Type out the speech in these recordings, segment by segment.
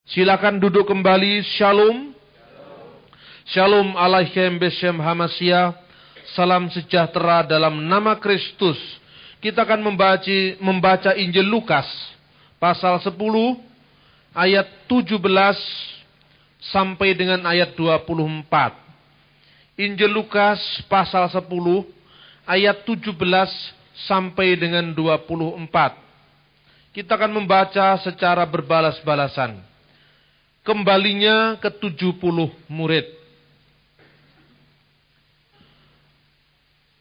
Silakan duduk kembali. Shalom. Shalom alaikum beshem hamasya. Salam sejahtera dalam nama Kristus. Kita akan membaca Injil Lukas pasal 10 ayat 17 sampai dengan ayat 24. Injil Lukas pasal 10 ayat 17 sampai dengan 24. Kita akan membaca secara berbalas-balasan. Kembalinya ke-70 murid.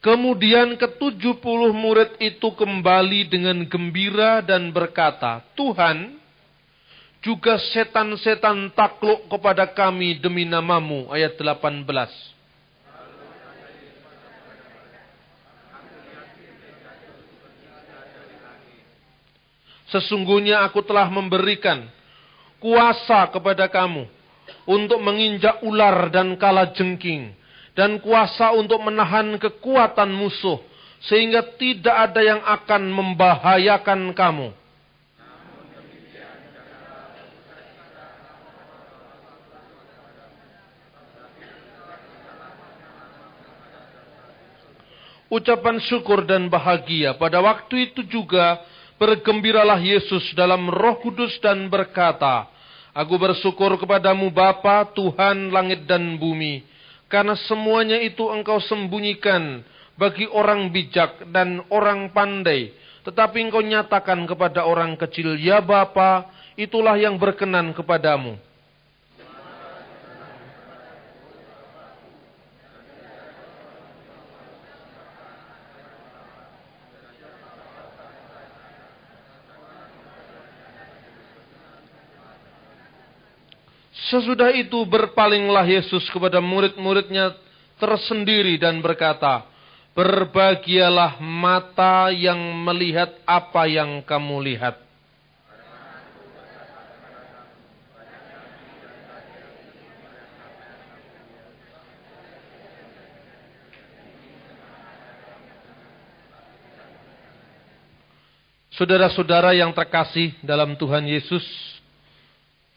Kemudian ke-70 murid itu kembali dengan gembira dan berkata, Tuhan, juga setan-setan takluk kepada kami demi namamu. Ayat 18. Sesungguhnya aku telah memberikan kuasa kepada kamu untuk menginjak ular dan kalajengking, dan kuasa untuk menahan kekuatan musuh, sehingga tidak ada yang akan membahayakan kamu. Ucapan syukur dan bahagia. Pada waktu itu juga bergembiralah Yesus dalam Roh Kudus dan berkata, Aku bersyukur kepadamu Bapa, Tuhan langit dan bumi, karena semuanya itu engkau sembunyikan bagi orang bijak dan orang pandai, tetapi engkau nyatakan kepada orang kecil. Ya Bapa, itulah yang berkenan kepadamu. Sesudah itu berpalinglah Yesus kepada murid-muridnya tersendiri dan berkata, Berbahagialah mata yang melihat apa yang kamu lihat. Saudara-saudara yang terkasih dalam Tuhan Yesus,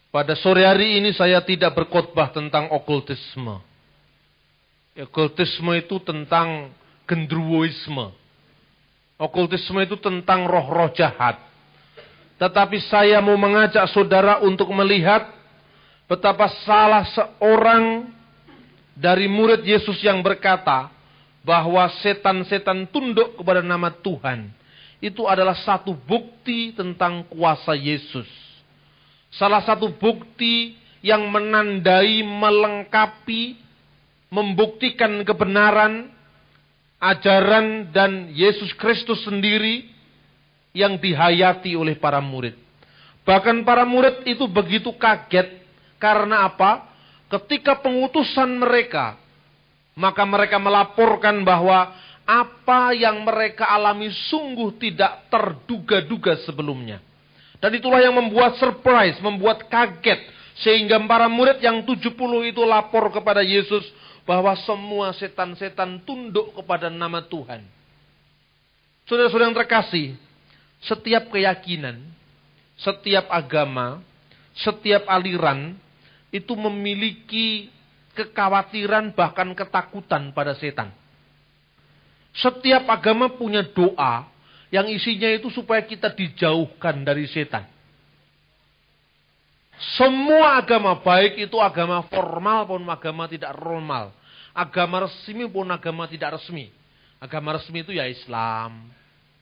pada sore hari ini saya tidak berkhotbah tentang okultisme. Okultisme itu tentang gendruwoisme. Okultisme itu tentang roh-roh jahat. Tetapi saya mau mengajak saudara untuk melihat betapa salah seorang dari murid Yesus yang berkata bahwa setan-setan tunduk kepada nama Tuhan. Itu adalah satu bukti tentang kuasa Yesus. Salah satu bukti yang menandai, melengkapi, membuktikan kebenaran, ajaran dan Yesus Kristus sendiri yang dihayati oleh para murid. Bahkan para murid itu begitu kaget, karena apa? Ketika pengutusan mereka, maka mereka melaporkan bahwa apa yang mereka alami sungguh tidak terduga-duga sebelumnya. Dan itulah yang membuat surprise, membuat kaget. Sehingga para murid yang 70 itu lapor kepada Yesus bahwa semua setan-setan tunduk kepada nama Tuhan. Saudara-saudara yang terkasih, setiap keyakinan, setiap agama, setiap aliran itu memiliki kekhawatiran bahkan ketakutan pada setan. Setiap agama punya doa yang isinya itu supaya kita dijauhkan dari setan. Semua agama, baik itu agama formal pun agama tidak formal. Agama resmi pun agama tidak resmi. Agama resmi itu ya Islam,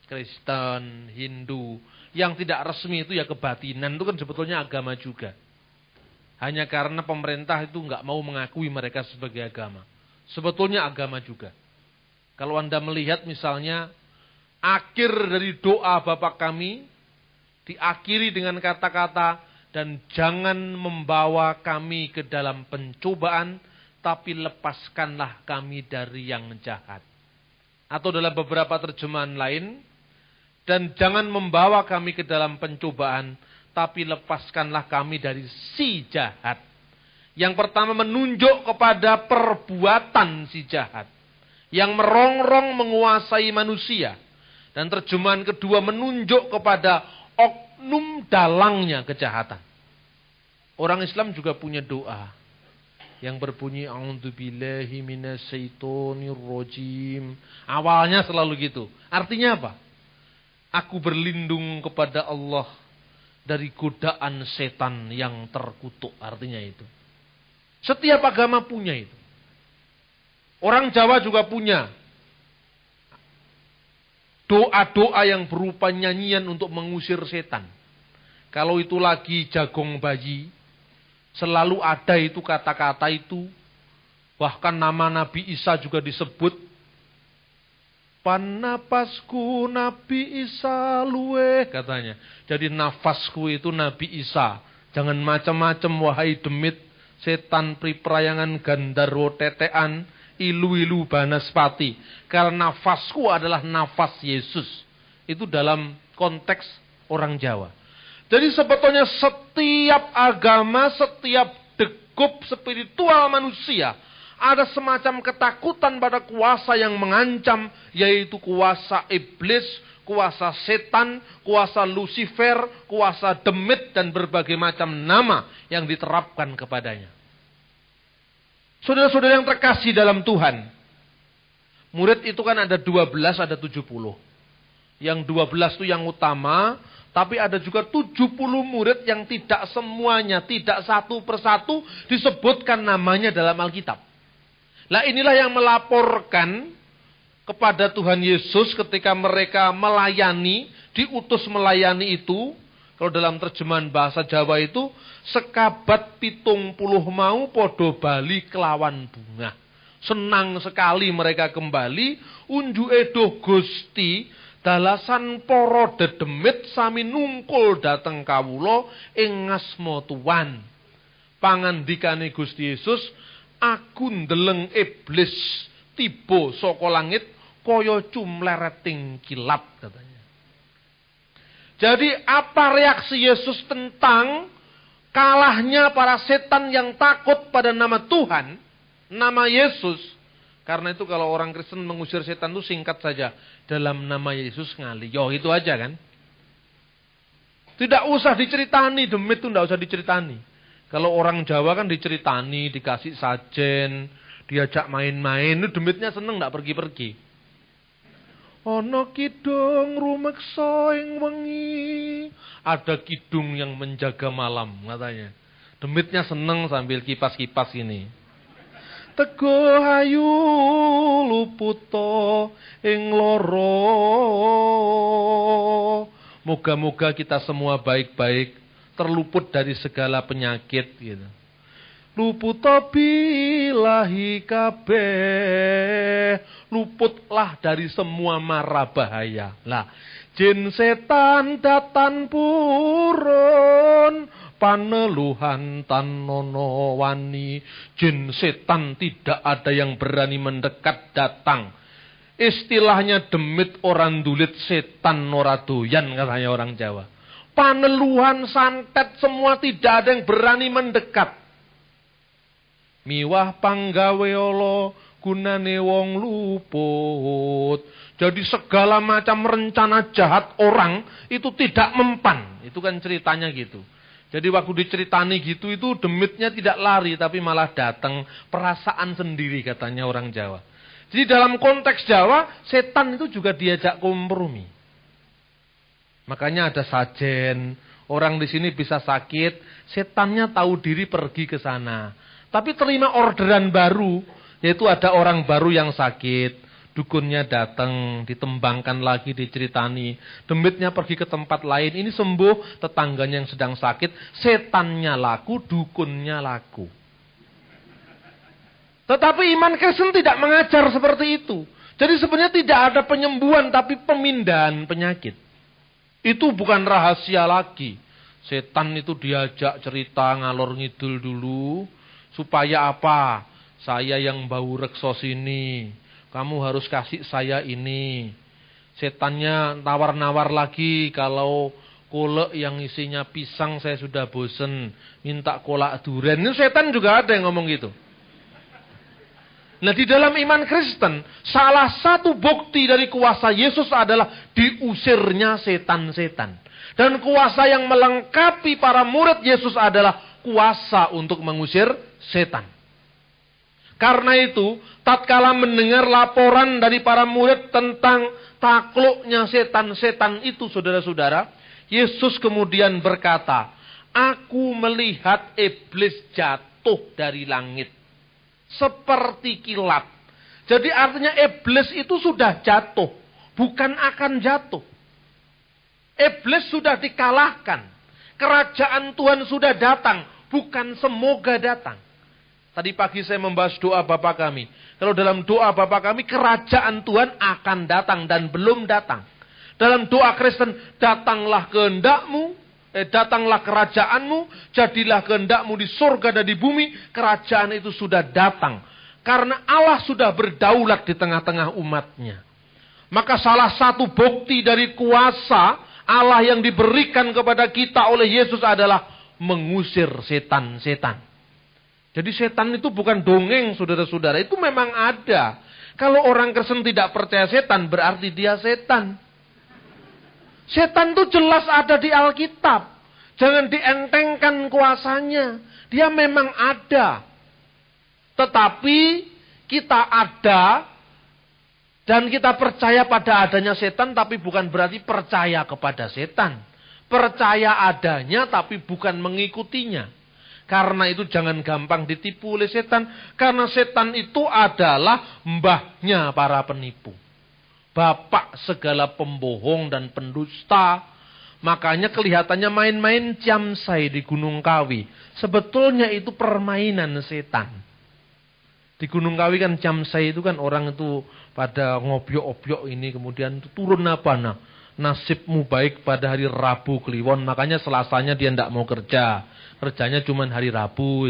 Kristen, Hindu. Yang tidak resmi itu ya kebatinan, itu kan sebetulnya agama juga. Hanya karena pemerintah itu nggak mau mengakui mereka sebagai agama. Sebetulnya agama juga. Kalau Anda melihat misalnya, akhir dari doa Bapa kami diakhiri dengan kata-kata, dan jangan membawa kami ke dalam pencobaan, tapi lepaskanlah kami dari yang jahat. Atau dalam beberapa terjemahan lain, dan jangan membawa kami ke dalam pencobaan, tapi lepaskanlah kami dari si jahat. Yang pertama menunjuk kepada perbuatan si jahat, yang merongrong menguasai manusia. Dan terjemahan kedua menunjuk kepada oknum dalangnya kejahatan. Orang Islam juga punya doa yang berbunyi a'udzubillahi minasyaitonirrajim. Awalnya selalu gitu. Artinya apa? Aku berlindung kepada Allah dari godaan setan yang terkutuk. Artinya itu. Setiap agama punya itu. Orang Jawa juga punya doa-doa yang berupa nyanyian untuk mengusir setan. Kalau itu lagi jagong bayi, selalu ada itu kata-kata itu. Bahkan nama Nabi Isa juga disebut. Panapasku Nabi Isa luwe, katanya. Jadi nafasku itu Nabi Isa. Jangan macam-macam wahai demit, setan priprayangan gandarwo tetean, ilu-ilu banaspati. Karena nafasku adalah nafas Yesus. Itu dalam konteks orang Jawa. Jadi sebetulnya setiap agama, setiap degup spiritual manusia, ada semacam ketakutan pada kuasa yang mengancam, yaitu kuasa iblis, kuasa setan, kuasa Lucifer, kuasa demit, dan berbagai macam nama yang diterapkan kepadanya. Saudara-saudara yang terkasih dalam Tuhan, murid itu kan ada 12, ada 70. Yang 12 itu yang utama, tapi ada juga 70 murid yang tidak semuanya, tidak satu persatu disebutkan namanya dalam Alkitab. Nah inilah yang melaporkan kepada Tuhan Yesus ketika mereka melayani, diutus melayani itu. Kalau dalam terjemahan bahasa Jawa itu, sekabat 70 mau podo bali kelawan bunga. Senang sekali mereka kembali, unju edo Gusti, dalasan poro dedemit sami nungkul dateng kawulo ing ngasma Tuhan. Pangandikane Gusti Yesus, aku ndeleng iblis tiba saka langit kaya cumlereting kilap, katanya. Jadi apa reaksi Yesus tentang kalahnya para setan yang takut pada nama Tuhan, nama Yesus? Karena itu kalau orang Kristen mengusir setan itu singkat saja, dalam nama Yesus ngali. Yo itu aja kan. Tidak usah diceritani, demit itu tidak usah diceritani. Kalau orang Jawa kan diceritani, dikasih sajen, diajak main-main, itu demitnya seneng tidak pergi-pergi. Ono kidung rumeksa ing wengi. Ada kidung yang menjaga malam, katanya. Demitnya seneng sambil kipas-kipas ini. Teguh ayu luputo ing loro. Moga-moga kita semua baik-baik, terluput dari segala penyakit gitu. Luputo bilahi kabeh, luputlah dari semua mara bahaya. Lah, jin setan datan purun, paneluhan tanono wani. Jin setan tidak ada yang berani mendekat datang. Istilahnya demit orang dulit, setan ora doyan, katanya orang Jawa. Paneluhan, santet, semua tidak ada yang berani mendekat. Miwah panggawe Allah gunane wong luput. Jadi segala macam rencana jahat orang itu tidak mempan. Itu kan ceritanya gitu. Jadi waktu diceritani gitu itu demitnya tidak lari tapi malah datang, perasaan sendiri katanya orang Jawa. Jadi dalam konteks Jawa, setan itu juga diajak kompromi. Makanya ada sajen, orang di sini bisa sakit, setannya tahu diri pergi ke sana. Tapi terima orderan baru, yaitu ada orang baru yang sakit. Dukunnya datang, ditembangkan lagi, diceritani. Demitnya pergi ke tempat lain, ini sembuh, tetangganya yang sedang sakit. Setannya laku, dukunnya laku. Tetapi iman Kristen tidak mengajar seperti itu. Jadi sebenarnya tidak ada penyembuhan, tapi pemindahan penyakit. Itu bukan rahasia lagi. Setan itu diajak cerita ngalor ngidul dulu. Supaya apa? Saya yang bau reksos ini. Kamu harus kasih saya ini. Setannya tawar-nawar lagi. Kalau kolak yang isinya pisang saya sudah bosen. Minta kolak durian. Ini setan juga ada yang ngomong gitu. Nah di dalam iman Kristen, salah satu bukti dari kuasa Yesus adalah diusirnya setan-setan. Dan kuasa yang melengkapi para murid Yesus adalah kuasa untuk mengusir setan. Karena itu, tatkala mendengar laporan dari para murid tentang takluknya setan-setan itu, saudara-saudara, Yesus kemudian berkata, "Aku melihat iblis jatuh dari langit seperti kilat." Jadi artinya iblis itu sudah jatuh, bukan akan jatuh. Iblis sudah dikalahkan. Kerajaan Tuhan sudah datang, bukan semoga datang. Tadi pagi saya membahas doa Bapa kami. Kalau dalam doa Bapa kami, kerajaan Tuhan akan datang dan belum datang. Dalam doa Kristen, datanglah kehendakmu, datanglah kerajaanmu, jadilah kehendakmu di surga dan di bumi. Kerajaan itu sudah datang. Karena Allah sudah berdaulat di tengah-tengah umatnya. Maka salah satu bukti dari kuasa Allah yang diberikan kepada kita oleh Yesus adalah mengusir setan-setan. Jadi setan itu bukan dongeng, saudara-saudara. Itu memang ada. Kalau orang Kristen tidak percaya setan, berarti dia setan. Setan itu jelas ada di Alkitab. Jangan dientengkan kuasanya. Dia memang ada. Tetapi kita ada dan kita percaya pada adanya setan, tapi bukan berarti percaya kepada setan. Percaya adanya tapi bukan mengikutinya. Karena itu jangan gampang ditipu oleh setan. Karena setan itu adalah mbahnya para penipu. Bapak segala pembohong dan pendusta. Makanya kelihatannya main-main ciamsai di Gunung Kawi. Sebetulnya itu permainan setan. Di Gunung Kawi kan ciamsai itu kan orang itu pada ngobyok-obyok ini. Kemudian turun apa? Nah, nasibmu baik pada hari Rabu Kliwon. Makanya Selasanya dia tidak mau kerja. Kerjanya cuma hari Rabu.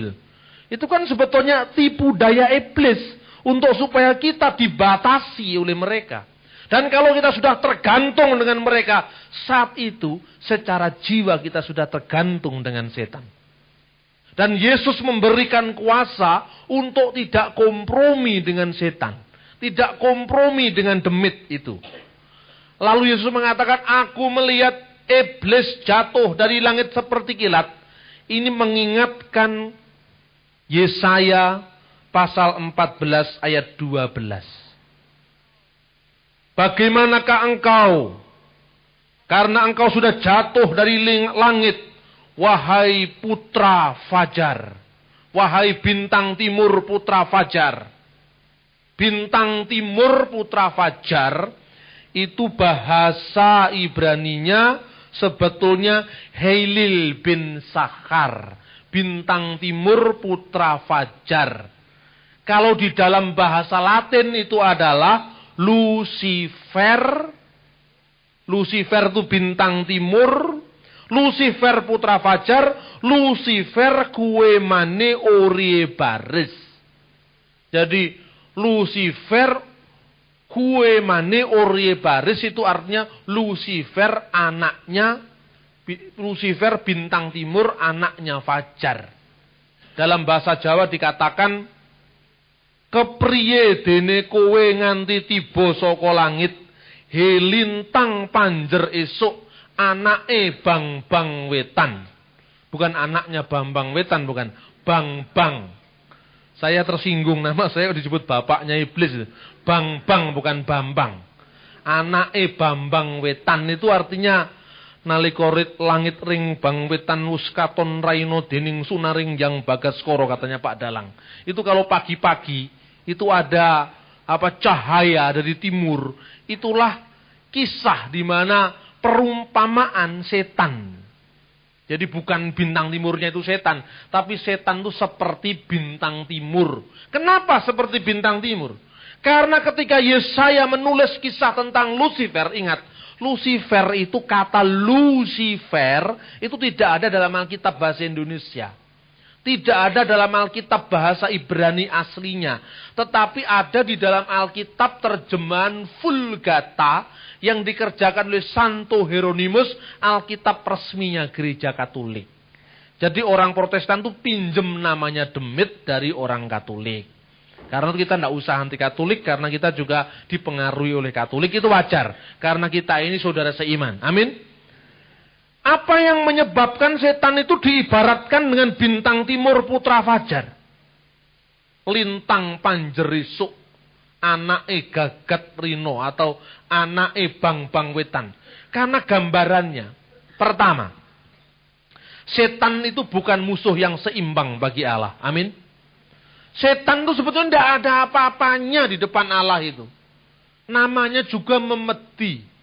Itu kan sebetulnya tipu daya iblis. Untuk supaya kita dibatasi oleh mereka. Dan kalau kita sudah tergantung dengan mereka, saat itu secara jiwa kita sudah tergantung dengan setan. Dan Yesus memberikan kuasa untuk tidak kompromi dengan setan. Tidak kompromi dengan demit itu. Lalu Yesus mengatakan, "Aku melihat iblis jatuh dari langit seperti kilat." Ini mengingatkan Yesaya pasal 14 ayat 12. "Bagaimanakah engkau? Karena engkau sudah jatuh dari langit, wahai putra fajar." Wahai bintang timur putra fajar. Bintang timur putra fajar itu bahasa Ibraninya sebetulnya Heilil bin Sakhar. Bintang timur putra fajar. Kalau di dalam bahasa Latin itu adalah Lucifer. Lucifer itu bintang timur. Lucifer putra fajar. Lucifer kue mane orie baris. Jadi Lucifer kue mane orie baris itu artinya Lucifer anaknya, Lucifer bintang timur anaknya fajar. Dalam bahasa Jawa dikatakan, "Kepriye dene kowe nganti tiba saka langit, he lintang panjer esuk anake Bang-bang wetan." Bukan anaknya Bambang Wetan, bukan. Bang-bang. Saya tersinggung, nama saya disebut bapaknya iblis. Bang-bang, bukan Bambang. Anake Bambang Wetan itu artinya nalika langit ring Bang Wetan wus katon raino dening sunaring yang Bagaskara, katanya Pak Dalang. Itu kalau pagi-pagi itu ada cahaya dari timur. Itulah kisah di mana perumpamaan setan. Jadi bukan bintang timurnya itu setan, tapi setan itu seperti bintang timur. Kenapa seperti bintang timur? Karena ketika Yesaya menulis kisah tentang Lucifer, ingat, Lucifer itu kata Lucifer itu tidak ada dalam Alkitab bahasa Indonesia. Tidak ada dalam Alkitab bahasa Ibrani aslinya. Tetapi ada di dalam Alkitab terjemahan Vulgata yang dikerjakan oleh Santo Hieronymus, Alkitab resminya Gereja Katolik. Jadi orang Protestan itu pinjem namanya demit dari orang Katolik. Karena kita tidak usah anti Katolik, karena kita juga dipengaruhi oleh Katolik, itu wajar. Karena kita ini saudara seiman. Amin. Apa yang menyebabkan setan itu diibaratkan dengan bintang timur putra fajar? Lintang panjerisuk, anake gagat rino atau anake bang-bang wetan. Karena gambarannya, pertama, setan itu bukan musuh yang seimbang bagi Allah. Amin. Setan itu sebetulnya tidak ada apa-apanya di depan Allah itu. Namanya juga memedi.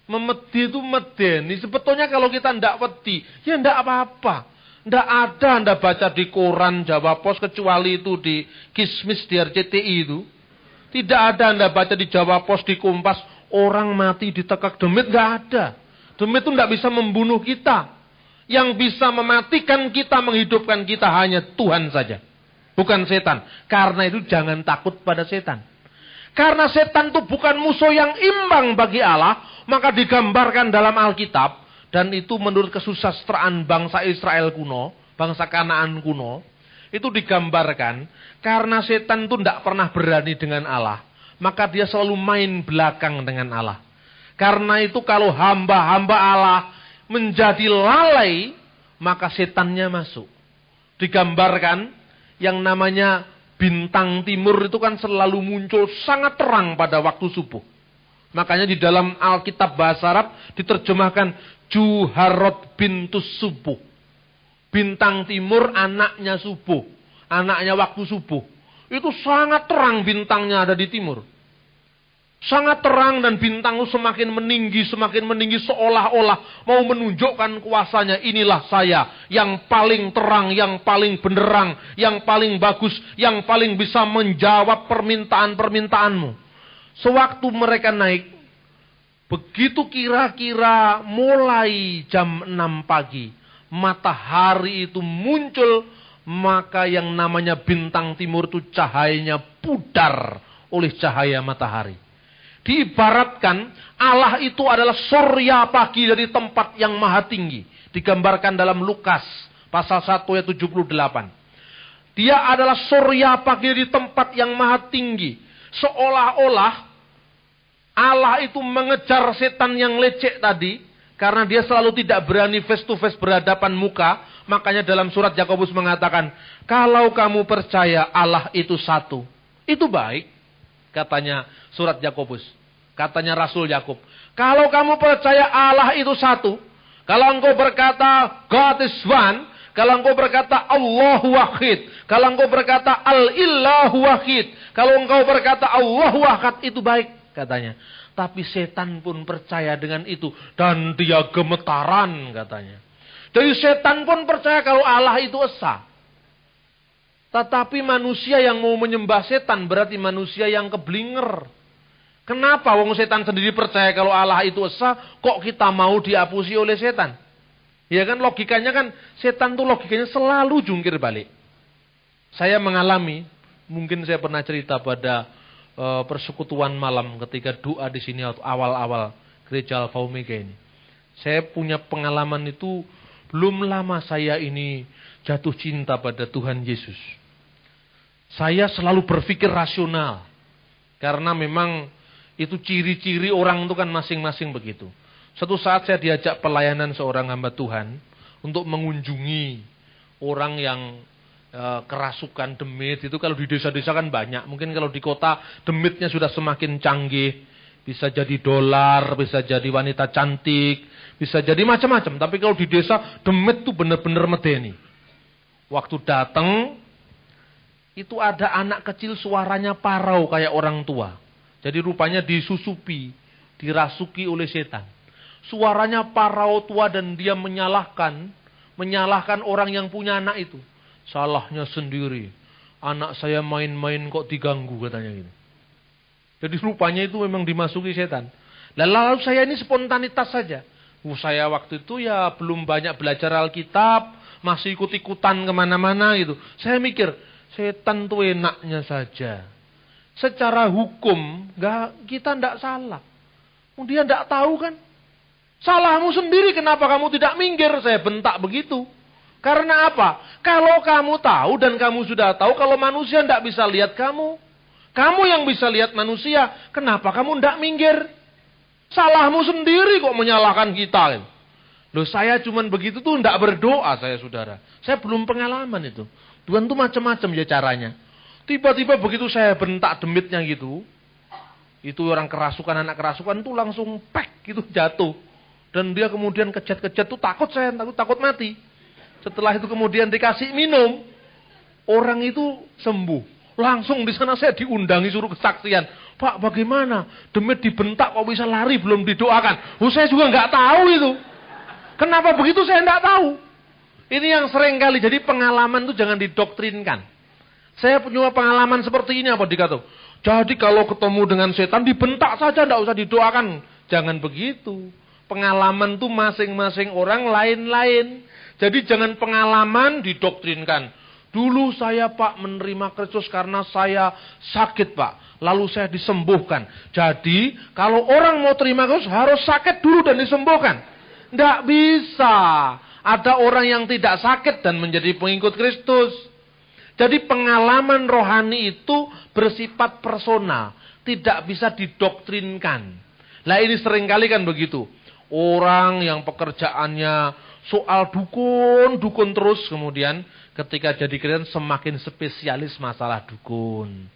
Memedi itu medeni. Sebetulnya kalau kita tidak wedi, ya tidak apa-apa. Tidak ada Anda baca di koran Jawa Pos kecuali itu di Kismis di RCTI itu. Tidak ada Anda baca di Jawa Pos di Kompas orang mati ditekak demit, nggak ada. Demit itu tidak bisa membunuh kita. Yang bisa mematikan kita, menghidupkan kita hanya Tuhan saja. Bukan setan. Karena itu jangan takut pada setan. Karena setan itu bukan musuh yang imbang bagi Allah. Maka digambarkan dalam Alkitab. Dan itu menurut kesusastraan bangsa Israel kuno. Bangsa Kanaan kuno. Itu digambarkan. Karena setan itu tidak pernah berani dengan Allah. Maka dia selalu main belakang dengan Allah. Karena itu kalau hamba-hamba Allah menjadi lalai. Maka setannya masuk. Digambarkan. Yang namanya bintang timur itu kan selalu muncul sangat terang pada waktu subuh. Makanya di dalam Alkitab bahasa Arab diterjemahkan Juharot bintus subuh. Bintang timur anaknya subuh. Anaknya waktu subuh. Itu sangat terang bintangnya ada di timur. Sangat terang dan bintang itu semakin meninggi seolah-olah mau menunjukkan kuasanya. Inilah saya yang paling terang, yang paling benderang, yang paling bagus, yang paling bisa menjawab permintaan-permintaanmu. Sewaktu mereka naik, begitu kira-kira mulai jam 6 pagi, matahari itu muncul, maka yang namanya bintang timur itu cahayanya pudar oleh cahaya matahari. Diibaratkan Allah itu adalah surya pagi dari tempat yang maha tinggi. Digambarkan dalam Lukas pasal 1 ayat 78. Dia adalah surya pagi dari tempat yang maha tinggi. Seolah-olah Allah itu mengejar setan yang lecek tadi. Karena dia selalu tidak berani face to face berhadapan muka. Makanya dalam surat Yakobus mengatakan, kalau kamu percaya Allah itu satu, itu baik. Katanya surat Yakobus. Katanya Rasul Yakub. Kalau kamu percaya Allah itu satu. Kalau engkau berkata God is one. Kalau engkau berkata Allahu wahid. Kalau engkau berkata Al-Illahu wahid. Kalau engkau berkata Allahu ahad. Itu baik katanya. Tapi setan pun percaya dengan itu. Dan dia gemetaran katanya. Jadi setan pun percaya kalau Allah itu esa. Tetapi manusia yang mau menyembah setan berarti manusia yang keblinger. Kenapa wong setan sendiri percaya kalau Allah itu esa, kok kita mau dihapusi oleh setan? Ya kan logikanya kan setan tuh logikanya selalu jungkir balik. Saya mengalami, mungkin saya pernah cerita pada persekutuan malam ketika doa di sini awal-awal gereja Alfa Omega ini. Saya punya pengalaman itu belum lama saya ini jatuh cinta pada Tuhan Yesus. Saya selalu berpikir rasional. Karena memang itu ciri-ciri orang itu kan masing-masing begitu. Suatu saat saya diajak pelayanan seorang hamba Tuhan. Untuk mengunjungi orang yang kerasukan demit. Itu kalau di desa-desa kan banyak. Mungkin kalau di kota demitnya sudah semakin canggih. Bisa jadi dolar, bisa jadi wanita cantik. Bisa jadi macam-macam. Tapi kalau di desa demit itu benar-benar medeni. Waktu datang. Itu ada anak kecil suaranya parau kayak orang tua. Jadi rupanya disusupi, dirasuki oleh setan. Suaranya parau tua dan dia menyalahkan orang yang punya anak itu. Salahnya sendiri. Anak saya main-main kok diganggu katanya gitu. Jadi rupanya itu memang dimasuki setan. Lalu saya ini spontanitas saja. Saya waktu itu ya belum banyak belajar Alkitab, masih ikut-ikutan kemana-mana gitu. Saya mikir, setan tuh enaknya saja. Secara hukum kita tidak salah. Dia tidak tahu kan. Salahmu sendiri kenapa kamu tidak minggir. Saya bentak begitu. Karena apa? Kalau kamu tahu dan kamu sudah tahu kalau manusia tidak bisa lihat kamu. Kamu yang bisa lihat manusia. Kenapa kamu tidak minggir? Salahmu sendiri kok menyalahkan kita. Loh, saya cuman begitu tuh enggak berdoa saya, saudara. Saya belum pengalaman itu. Tuhan tuh macam-macam ya caranya. Tiba-tiba begitu saya bentak demitnya gitu, itu orang kerasukan, anak kerasukan tuh langsung pek gitu jatuh. Dan dia kemudian kejat-kejat tuh takut saya, takut mati. Setelah itu kemudian dikasih minum, orang itu sembuh. Langsung di sana saya diundangi suruh kesaksian. Pak, bagaimana? Demit dibentak kok bisa lari belum didoakan? Saya juga nggak tahu itu. Kenapa begitu saya tidak tahu. Ini yang sering kali. Jadi pengalaman itu jangan didoktrinkan. Saya punya pengalaman seperti ini apa dikata. Jadi kalau ketemu dengan setan dibentak saja, tidak usah didoakan. Jangan begitu. Pengalaman itu masing-masing orang lain-lain. Jadi jangan pengalaman didoktrinkan. Dulu saya Pak menerima Kristus karena saya sakit Pak. Lalu saya disembuhkan. Jadi kalau orang mau terima Kristus harus sakit dulu dan disembuhkan. Tidak bisa. Ada orang yang tidak sakit dan menjadi pengikut Kristus. Jadi pengalaman rohani itu bersifat personal. Tidak bisa didoktrinkan. Nah ini seringkali kan begitu. Orang yang pekerjaannya soal dukun terus. Kemudian ketika jadi Kristen semakin spesialis masalah dukun.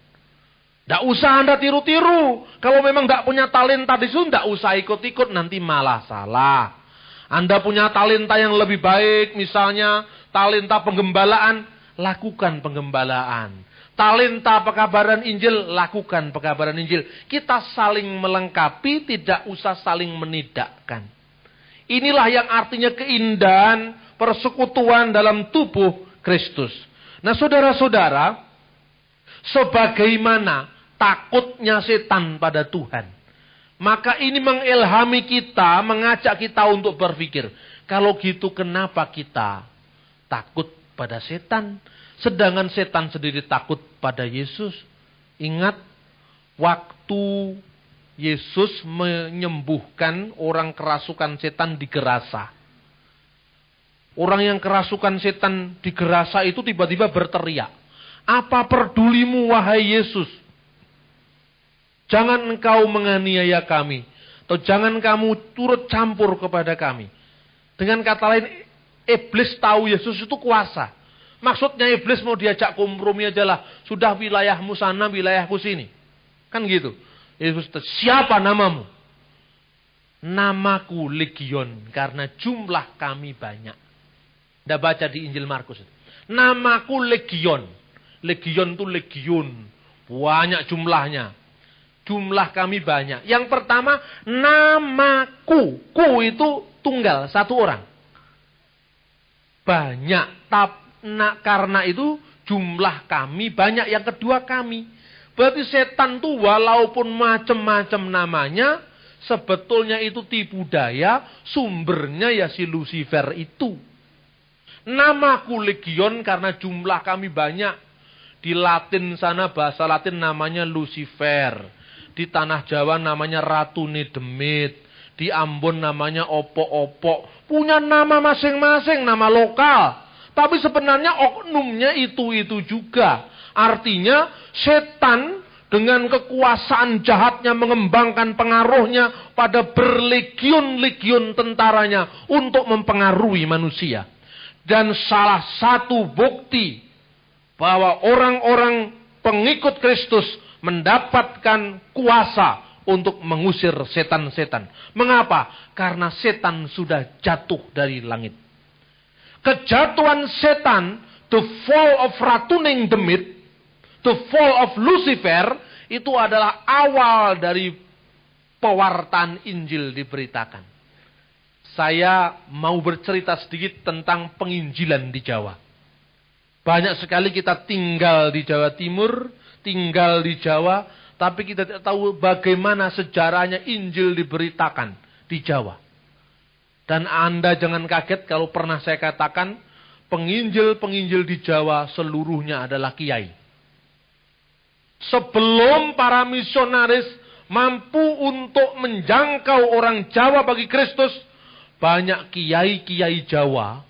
Tidak usah Anda tiru-tiru. Kalau memang tidak punya talenta di situ, tidak usah ikut-ikut. Nanti malah salah. Anda punya talenta yang lebih baik, misalnya talenta penggembalaan, lakukan penggembalaan. Talenta pekabaran Injil, lakukan pekabaran Injil. Kita saling melengkapi, tidak usah saling menidakkan. Inilah yang artinya keindahan persekutuan dalam tubuh Kristus. Nah saudara-saudara, sebagaimana takutnya setan pada Tuhan, maka ini mengilhami kita, mengajak kita untuk berpikir. Kalau gitu kenapa kita takut pada setan? Sedangkan setan sendiri takut pada Yesus. Ingat, waktu Yesus menyembuhkan orang kerasukan setan di Gerasa. Orang yang kerasukan setan di Gerasa itu tiba-tiba berteriak. Apa pedulimu wahai Yesus? Jangan engkau menganiaya kami. Atau jangan kamu turut campur kepada kami. Dengan kata lain, iblis tahu Yesus itu kuasa. Maksudnya iblis mau diajak kompromi aja lah. Sudah wilayahmu sana, wilayahku sini. Kan gitu. Yesus, siapa namamu? Namaku Legion. Karena jumlah kami banyak. Anda baca di Injil Markus. Namaku Legion. Legion itu legion. Banyak jumlahnya. Jumlah kami banyak. Yang pertama, namaku. Ku itu tunggal, satu orang. Banyak. Karena itu jumlah kami banyak. Yang kedua kami. Berarti setan itu walaupun macam-macam namanya, sebetulnya itu tipu daya, sumbernya ya si Lucifer itu. Namaku Legion karena jumlah kami banyak. Di Latin sana, bahasa Latin namanya Lucifer. Di tanah Jawa namanya Ratu Demit. Di Ambon namanya Opo-Opo. Punya nama masing-masing, nama lokal. Tapi sebenarnya oknumnya itu-itu juga. Artinya setan dengan kekuasaan jahatnya mengembangkan pengaruhnya pada berlegion-legion tentaranya untuk mempengaruhi manusia. Dan salah satu bukti bahwa orang-orang pengikut Kristus mendapatkan kuasa untuk mengusir setan-setan. Mengapa? Karena setan sudah jatuh dari langit. Kejatuhan setan, the fall of Ratu Demit, the fall of Lucifer, itu adalah awal dari pewartaan Injil diberitakan. Saya mau bercerita sedikit tentang penginjilan di Jawa. Banyak sekali kita tinggal di Jawa Timur, tinggal di Jawa, tapi kita tidak tahu bagaimana sejarahnya Injil diberitakan di Jawa. Dan Anda jangan kaget kalau pernah saya katakan, penginjil-penginjil di Jawa seluruhnya adalah kiai. Sebelum para misionaris mampu untuk menjangkau orang Jawa bagi Kristus, banyak kiai-kiai Jawa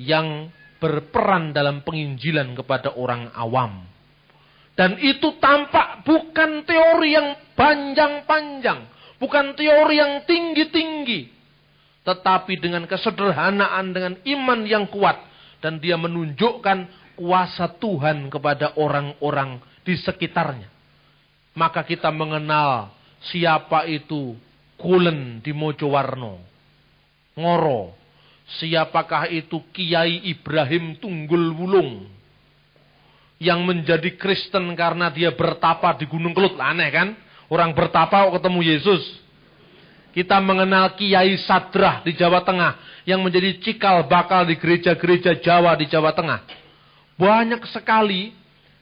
yang berperan dalam penginjilan kepada orang awam. Dan itu tampak bukan teori yang panjang-panjang. Bukan teori yang tinggi-tinggi. tetapi dengan kesederhanaan, dengan iman yang kuat. Dan dia menunjukkan kuasa Tuhan kepada orang-orang di sekitarnya. Maka kita mengenal siapa itu Kulen di Mojowarno, Ngoro. Siapakah itu Kiai Ibrahim Tunggul Wulung yang menjadi Kristen karena dia bertapa di Gunung Kelut. Aneh kan? Orang bertapa ketemu Yesus. Kita mengenal Kiai Sadrah di Jawa Tengah yang menjadi cikal bakal di gereja-gereja Jawa di Jawa Tengah. Banyak sekali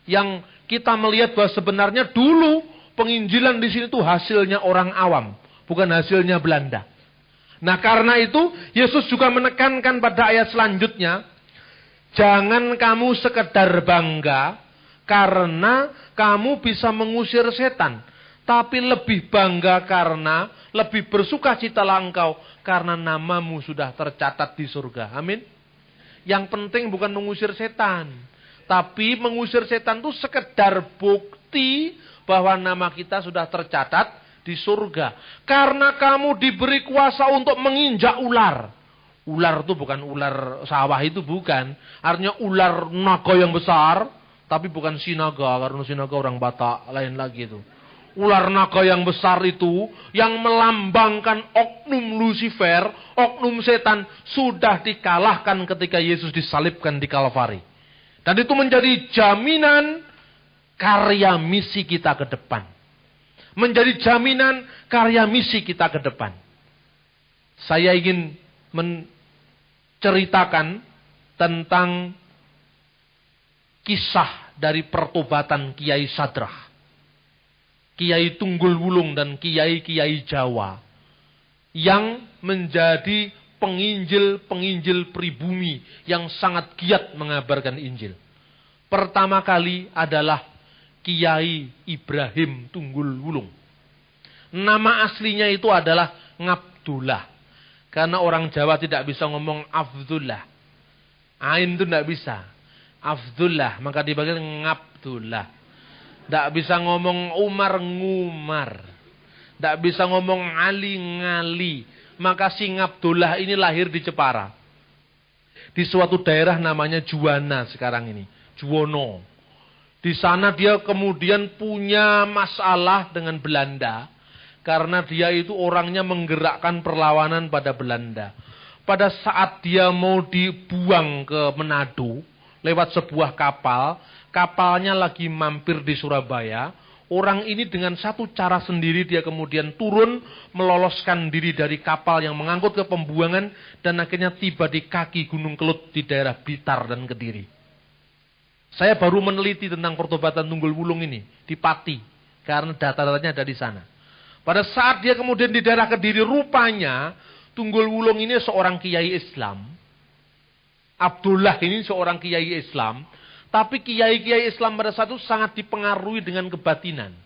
yang kita melihat bahwa sebenarnya dulu penginjilan di sini itu hasilnya orang awam, bukan hasilnya Belanda. Nah, karena itu Yesus juga menekankan pada ayat selanjutnya, jangan kamu sekedar bangga karena kamu bisa mengusir setan, tapi lebih bangga karena lebih bersukacitalah engkau karena namamu sudah tercatat di surga. Amin. Yang penting bukan mengusir setan, tapi mengusir setan itu sekedar bukti bahwa nama kita sudah tercatat di surga. Karena kamu diberi kuasa untuk menginjak ular. Ular itu bukan ular sawah, itu bukan. Artinya ular naga yang besar, tapi bukan sinaga, karena sinaga orang Batak, lain lagi itu. Ular naga yang besar itu, yang melambangkan oknum Lucifer, oknum setan, sudah dikalahkan ketika Yesus disalibkan di Kalvari. Dan itu menjadi jaminan karya misi kita ke depan. Menjadi jaminan karya misi kita ke depan. Saya ingin menceritakan tentang kisah dari pertobatan Kiai Sadrah, Kiai Tunggul Wulung dan Kiai-Kiai Jawa yang menjadi penginjil-penginjil pribumi yang sangat giat mengabarkan Injil. Pertama kali adalah Kiai Ibrahim Tunggul Wulung. Nama aslinya itu adalah Ngabdullah. Karena orang Jawa tidak bisa ngomong Abdullah. Ain itu tidak bisa. Abdullah, maka dipanggil Ngabdullah. Tidak bisa ngomong Umar Ngumar. Tidak bisa ngomong Ali Ngali. Maka si Ngabdullah ini lahir di Jepara. Di suatu daerah namanya Juwana sekarang ini. Juwono. Di sana dia kemudian punya masalah dengan Belanda. Karena dia itu orangnya menggerakkan perlawanan pada Belanda. Pada saat dia mau dibuang ke Manado lewat sebuah kapal. Kapalnya lagi mampir di Surabaya. Orang ini dengan satu cara sendiri dia kemudian turun, meloloskan diri dari kapal yang mengangkut ke pembuangan, dan akhirnya tiba di kaki Gunung Kelut di daerah Blitar dan Kediri. Saya baru meneliti tentang pertobatan Tunggul Wulung ini di Pati, karena data-datanya ada di sana. Pada saat dia kemudian di daerah Kediri, rupanya Tunggul Wulung ini seorang kiai Islam. Abdullah ini seorang kiai Islam. Tapi kiai-kiai Islam pada saat itu sangat dipengaruhi dengan kebatinan.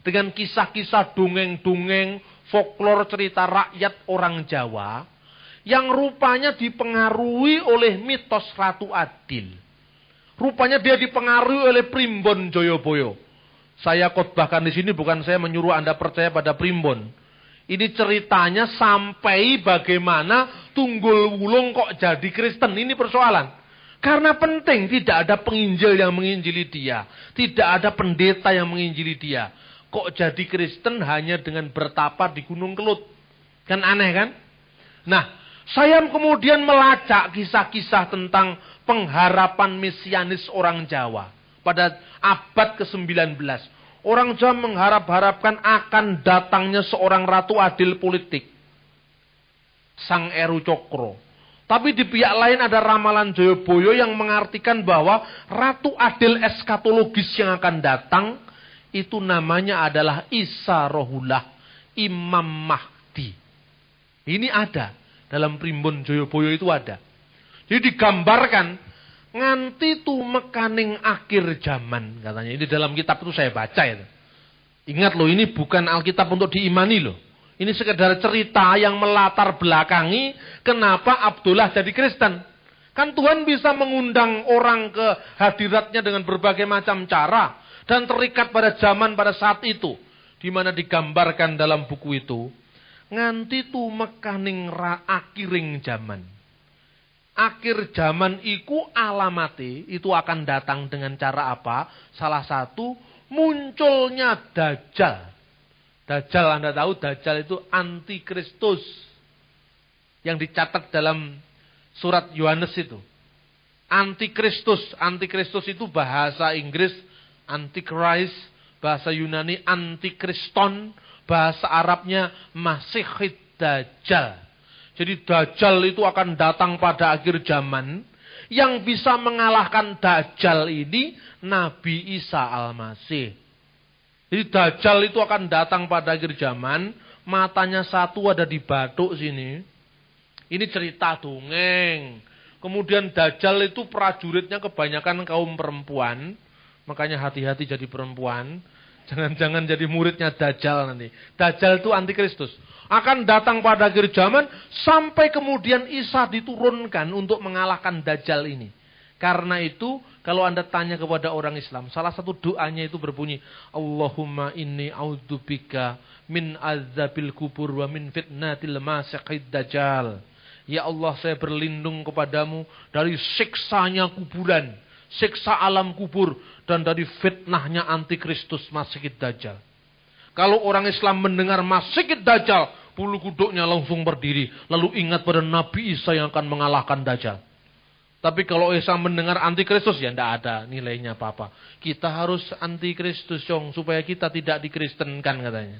Dengan kisah-kisah dongeng-dongeng, folklor cerita rakyat orang Jawa. Yang rupanya dipengaruhi oleh mitos Ratu Adil. Rupanya dia dipengaruhi oleh Primbon Joyoboyo. Saya khotbahkan di sini bukan saya menyuruh Anda percaya pada Primbon. Ini ceritanya sampai bagaimana Tunggul Wulung kok jadi Kristen. Ini persoalan. Karena penting, tidak ada penginjil yang menginjili dia. Tidak ada pendeta yang menginjili dia. Kok jadi Kristen hanya dengan bertapa di Gunung Kelut? Kan aneh kan? Nah, saya kemudian melacak kisah-kisah tentang pengharapan mesianis orang Jawa. Pada abad ke-19. Orang Jawa mengharap-harapkan akan datangnya seorang Ratu Adil politik. Sang Eru Cokro. Tapi di pihak lain ada ramalan Joyoboyo yang mengartikan bahwa Ratu Adil eskatologis yang akan datang, itu namanya adalah Isa Rohullah, Imam Mahdi. Ini ada, dalam Primbon Joyoboyo itu ada. Jadi digambarkan, nganti tu mekaning akhir zaman, katanya. Ini dalam kitab itu saya baca itu. Ingat loh, ini bukan Alkitab untuk diimani loh. Ini sekedar cerita yang melatar belakangi kenapa Abdullah jadi Kristen. Kan Tuhan bisa mengundang orang ke hadiratnya dengan berbagai macam cara. Dan terikat pada zaman pada saat itu. Di mana digambarkan dalam buku itu. nganti tumekaning akhiring zaman. Akhir zaman iku alamate itu akan datang dengan cara apa? Salah satu munculnya Dajjal. Dajjal, Anda tahu Dajjal itu antikristus. Yang dicatat dalam surat Yohanes itu. Antikristus. Antikristus itu bahasa Inggris Antichrist, bahasa Yunani Antikriston, bahasa Arabnya Masihid Dajjal. Jadi Dajjal itu akan datang pada akhir zaman. Yang bisa mengalahkan Dajjal ini Nabi Isa Al-Masih. Jadi Dajjal itu akan datang pada akhir zaman. Matanya satu ada di batuk sini. Ini cerita dongeng. Kemudian Dajjal itu prajuritnya kebanyakan kaum perempuan. Makanya hati-hati jadi perempuan. Jangan-jangan jadi muridnya Dajjal nanti. Dajjal itu antikristus. Akan datang pada akhir zaman. Sampai kemudian Isa diturunkan untuk mengalahkan Dajjal ini. Karena itu kalau Anda tanya kepada orang Islam. Salah satu doanya itu berbunyi. Allahumma inni a'udzubika min azabil kubur wa min fitnatil masiihid Dajjal. Ya Allah, saya berlindung kepadamu dari siksanya kuburan. Siksa alam kubur dan dari fitnahnya antikristus Masihid Dajjal. Kalau orang Islam mendengar Masihid Dajjal, bulu kuduknya langsung berdiri. Lalu ingat pada Nabi Isa yang akan mengalahkan Dajjal. Tapi kalau Islam mendengar antikristus, ya tidak ada nilainya apa-apa. Kita harus antikristus supaya kita tidak dikristenkan katanya.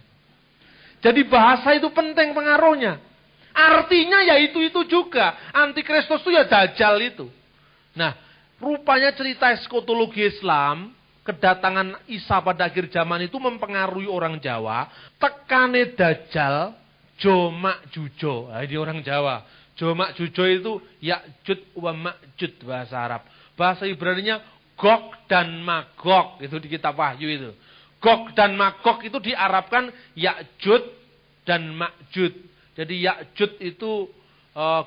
Jadi bahasa itu penting pengaruhnya. Artinya ya itu juga. Antikristus itu ya Dajjal itu. Nah, rupanya cerita eskatologi Islam, kedatangan Isa pada akhir zaman itu mempengaruhi orang Jawa. Tekane Dajjal, Jomak Jujo. Nah, ini orang Jawa. Jomak Jujo itu Ya'jud wa Ma'jud bahasa Arab. Bahasa Ibraninya Gog dan Magog. Itu di kitab Wahyu itu. Gog dan Magog itu diarabkan Ya'jud dan Ma'jud. Jadi Ya'jud itu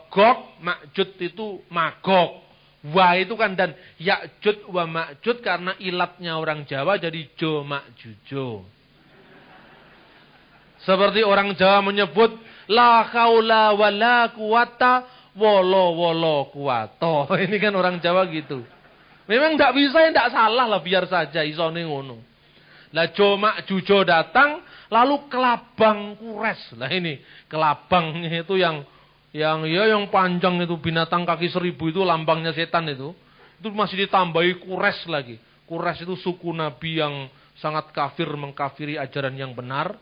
Gog, Ma'jud itu Magog. Wa itu kan dan Ya'jud wa Ma'jud karena ilatnya orang Jawa jadi Jomak Jujo. Seperti orang Jawa menyebut la haula wala quwata wolo kuwato. Ini kan orang Jawa gitu. Memang tidak bisa ya tidak salah lah, biar saja isone ngono. Lah Jomak Jujo datang lalu kelabang kures. Lah ini kelabangnya itu yang panjang itu binatang kaki 1000 itu lambangnya setan itu masih ditambahi kures lagi. Kures itu suku Nabi yang sangat kafir, mengkafiri ajaran yang benar.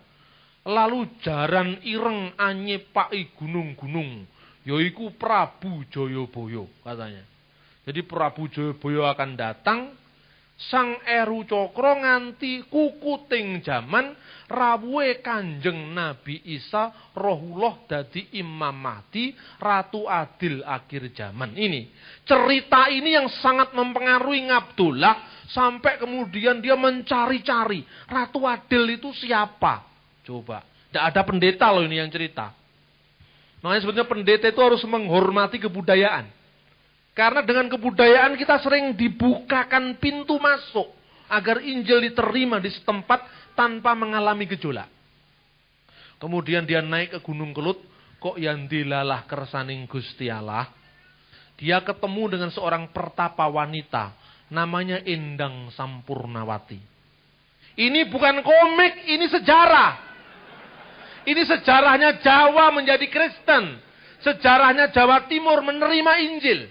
Lalu jaran ireng anyepai gunung-gunung, yaiku Prabu Jayabaya katanya. Jadi Prabu Jayabaya akan datang, Sang Eru Cokro nganti kukuting jaman, rawuhe Kanjeng Nabi Isa Rohullah dadi Imam Mahdi, Ratu Adil akhir zaman. Ini cerita ini yang sangat mempengaruhi Abdullah sampai kemudian dia mencari-cari Ratu Adil itu siapa. Coba, tidak ada pendeta loh ini yang cerita. Makanya sebetulnya pendeta itu harus menghormati kebudayaan. Karena dengan kebudayaan kita sering dibukakan pintu masuk agar Injil diterima di setempat tanpa mengalami gejolak. Kemudian dia naik ke Gunung Kelut, kok yang dilalah kersaning Gusti Allah. Dia ketemu dengan seorang pertapa wanita, namanya Endang Sampurnawati. Ini bukan komik, ini sejarah. Ini sejarahnya Jawa menjadi Kristen. Sejarahnya Jawa Timur menerima Injil.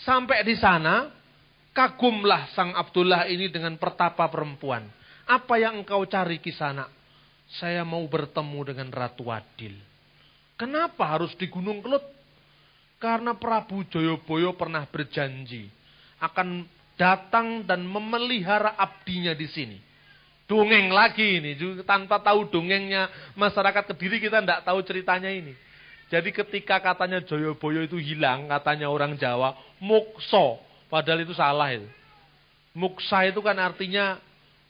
Sampai di sana, kagumlah Sang Abdullah ini dengan pertapa perempuan. Apa yang engkau cari Kisana? Saya mau bertemu dengan Ratu Adil. Kenapa harus di Gunung Kelut? Karena Prabu Jayabaya pernah berjanji akan datang dan memelihara abdinya di sini. Dongeng lagi ini, tanpa tahu dongengnya masyarakat Kediri kita tidak tahu ceritanya ini. Jadi ketika katanya Jayabaya itu hilang, katanya orang Jawa, muksa. Padahal itu salah itu. Muksa itu kan artinya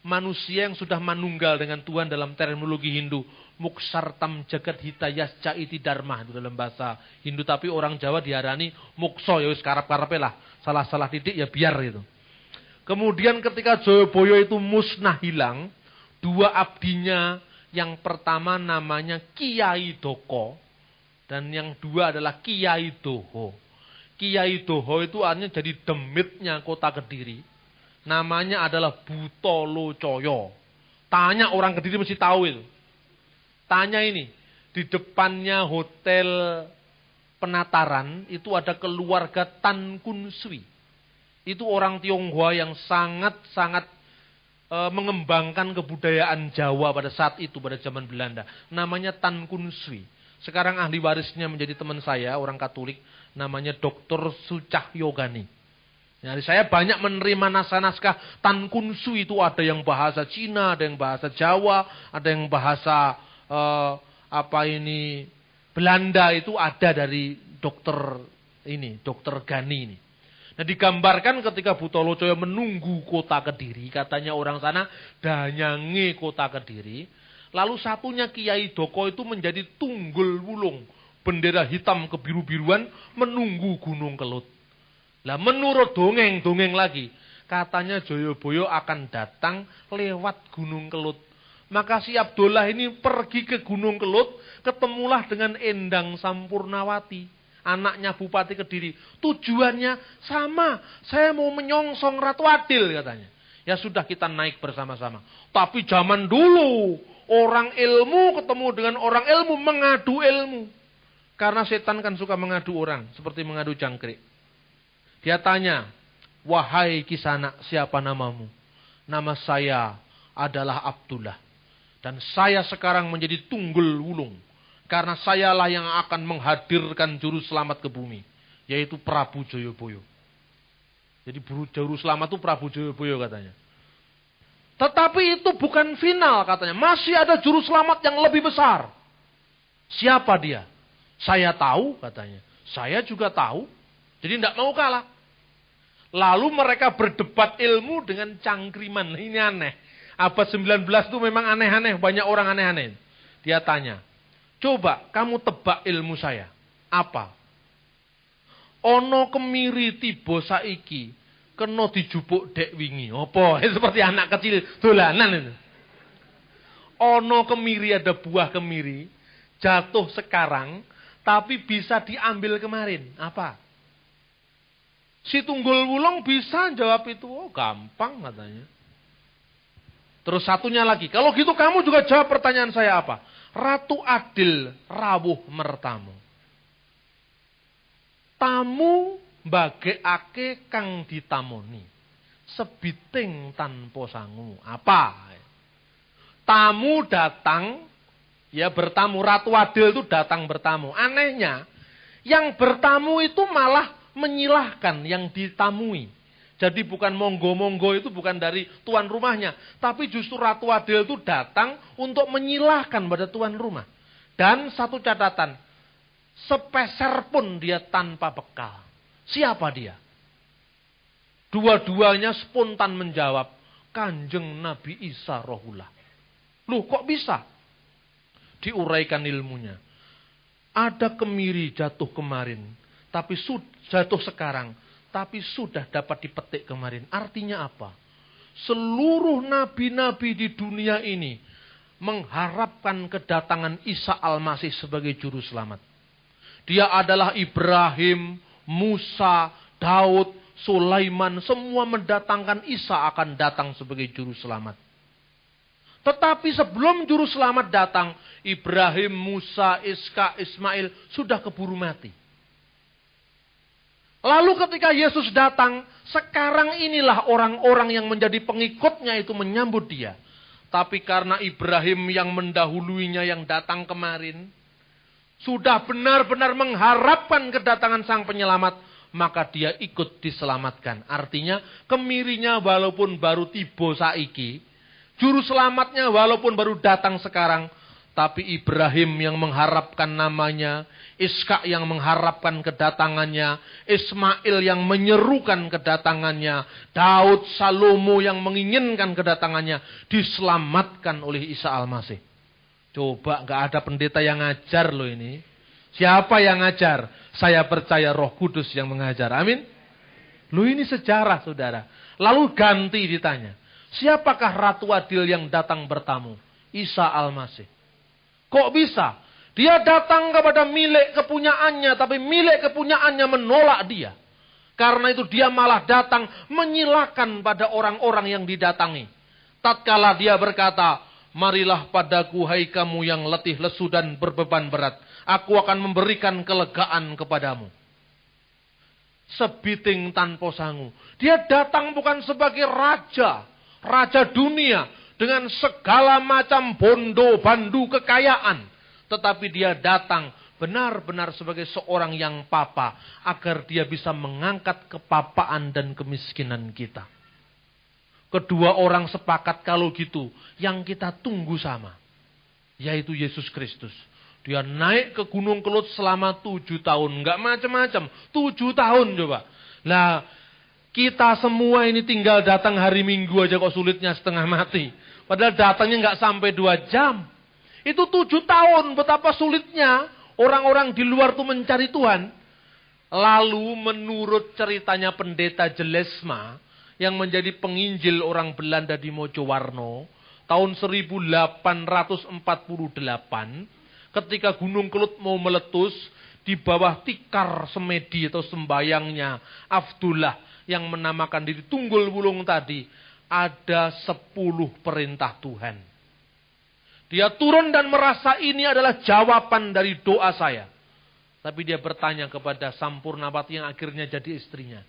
manusia yang sudah manunggal dengan Tuhan dalam terminologi Hindu. Muksartam jagat hitayas caiti dharma itu dalam bahasa Hindu. Tapi orang Jawa diarani muksa, ya wis karep-karepe lah. Salah-salah titik ya biar itu. Kemudian ketika Jayabaya itu musnah hilang, dua abdinya Yang pertama namanya Kiai Doko. Dan yang dua adalah Kiai Doho. Kiai Doho itu artinya jadi demitnya kota Kediri. Namanya adalah Butolo Coyo. Tanya orang Kediri mesti tahu itu. Tanya ini. Di depannya hotel Penataran itu ada keluarga Tan Kun Sui. Itu orang Tionghoa yang sangat-sangat mengembangkan kebudayaan Jawa pada saat itu, pada zaman Belanda. Namanya Tan Kun Sui. Sekarang ahli warisnya menjadi teman saya, orang Katolik. Namanya Dr. Sucahyo Gani. Jadi saya banyak menerima naskah-naskah Tan Kun Sui itu, ada yang bahasa Cina, ada yang bahasa Jawa, ada yang bahasa Belanda, itu ada dari Dokter Gani ini. Nah, digambarkan ketika Butolo Coyo menunggu kota Kediri, katanya orang sana danyange kota Kediri. Lalu satunya Kiai Doko itu menjadi tunggul wulung, bendera hitam kebiru-biruan menunggu Gunung Kelut. Lah menurut dongeng lagi, katanya Joyoboyo akan datang lewat Gunung Kelut. Maka si Abdullah ini pergi ke Gunung Kelut, ketemulah dengan Endang Sampurnawati, anaknya Bupati Kediri. Tujuannya sama, saya mau menyongsong Ratu Adil katanya. Ya sudah, kita naik bersama-sama. Tapi zaman dulu, orang ilmu ketemu dengan orang ilmu, mengadu ilmu. Karena setan kan suka mengadu orang, seperti mengadu jangkrik. Dia tanya, wahai Kisana, siapa namamu? Nama saya adalah Abdullah. Dan saya sekarang menjadi tunggul wulung. Karena sayalah yang akan menghadirkan juru selamat ke bumi. Yaitu Prabu Joyoboyo. Jadi juru selamat itu Prabu Joyoboyo katanya. Tetapi itu bukan final katanya. Masih ada juru selamat yang lebih besar. Siapa dia? Saya tahu katanya. Saya juga tahu. Jadi tidak mau kalah. Lalu mereka berdebat ilmu dengan cangkriman. Ini aneh. Abad 19 itu memang aneh-aneh. Banyak orang aneh-aneh. Dia tanya. Coba kamu tebak ilmu saya. Apa? Ono kemiri tiba saiki. Kena dijupuk dek wingi. Apa? Seperti anak kecil dolanan itu. Ono kemiri, ada buah kemiri. Jatuh sekarang. Tapi bisa diambil kemarin. Apa? Si tunggul wulung bisa jawab itu. Oh gampang katanya. Terus satunya lagi. Kalau gitu kamu juga jawab pertanyaan saya apa? Ratu Adil rawuh mertamu. Tamu bagekake kang ditamoni. Sebiting tanpa sangu. Apa? Tamu datang. Ya bertamu. Ratu Adil itu datang bertamu. Anehnya. Yang bertamu itu malah menyilahkan yang ditamui. Jadi bukan monggo-monggo itu bukan dari tuan rumahnya. Tapi justru Ratu Adil itu datang untuk menyilahkan pada tuan rumah. Dan satu catatan. Sepeser pun dia tanpa bekal. Siapa dia? Dua-duanya spontan menjawab. Kanjeng Nabi Isa Rohullah. Loh kok bisa? Diuraikan ilmunya. Ada kemiri jatuh kemarin. Tapi jatuh sekarang. Tapi sudah dapat dipetik kemarin. Artinya apa? Seluruh nabi-nabi di dunia ini mengharapkan kedatangan Isa Al-Masih sebagai juru selamat. Dia adalah Ibrahim, Musa, Daud, Sulaiman. Semua mendatangkan Isa akan datang sebagai juru selamat. Tetapi sebelum juru selamat datang, Ibrahim, Musa, Iska, Ismail sudah keburu mati. Lalu ketika Yesus datang, sekarang inilah orang-orang yang menjadi pengikutnya itu menyambut dia. Tapi karena Ibrahim yang mendahuluinya yang datang kemarin, sudah benar-benar mengharapkan kedatangan sang penyelamat, maka dia ikut diselamatkan. Artinya kemirinya walaupun baru tiba saiki, juru selamatnya walaupun baru datang sekarang, tapi Ibrahim yang mengharapkan namanya, Iska yang mengharapkan kedatangannya, Ismail yang menyerukan kedatangannya, Daud, Salomo yang menginginkan kedatangannya, diselamatkan oleh Isa Al-Masih. Coba gak ada pendeta yang ngajar loh ini. Siapa yang ngajar? Saya percaya Roh Kudus yang mengajar. Amin. Loh ini sejarah saudara. Lalu ganti ditanya. Siapakah Ratu Adil yang datang bertamu? Isa Al-Masih. Kok bisa? Dia datang kepada milik kepunyaannya, tapi milik kepunyaannya menolak dia. Karena itu dia malah datang menyilakan pada orang-orang yang didatangi. Tatkala dia berkata, marilah padaku hai kamu yang letih lesu dan berbeban berat. Aku akan memberikan kelegaan kepadamu. Sebiting tanpa sangu. Dia datang bukan sebagai raja. Raja dunia. Dengan segala macam bondo, bandu, kekayaan. Tetapi dia datang benar-benar sebagai seorang yang papa. Agar dia bisa mengangkat kepapaan dan kemiskinan kita. Kedua orang sepakat kalau gitu. Yang kita tunggu sama. Yaitu Yesus Kristus. Dia naik ke Gunung Kelut selama 7 tahun. Enggak macam-macam. 7 tahun coba. Lah, kita semua ini tinggal datang hari Minggu aja kok sulitnya setengah mati. Padahal datangnya enggak sampai 2 jam. Itu 7 tahun. Betapa sulitnya orang-orang di luar tuh mencari Tuhan. Lalu menurut ceritanya pendeta Jelesma, yang menjadi penginjil orang Belanda di Mojowarno, tahun 1848, ketika Gunung Kelut mau meletus, di bawah tikar semedi atau sembayangnya Abdullah yang menamakan diri Tunggul Wulung tadi, ada 10 perintah Tuhan. Dia turun dan merasa ini adalah jawaban dari doa saya. Tapi dia bertanya kepada Sampurnawati yang akhirnya jadi istrinya.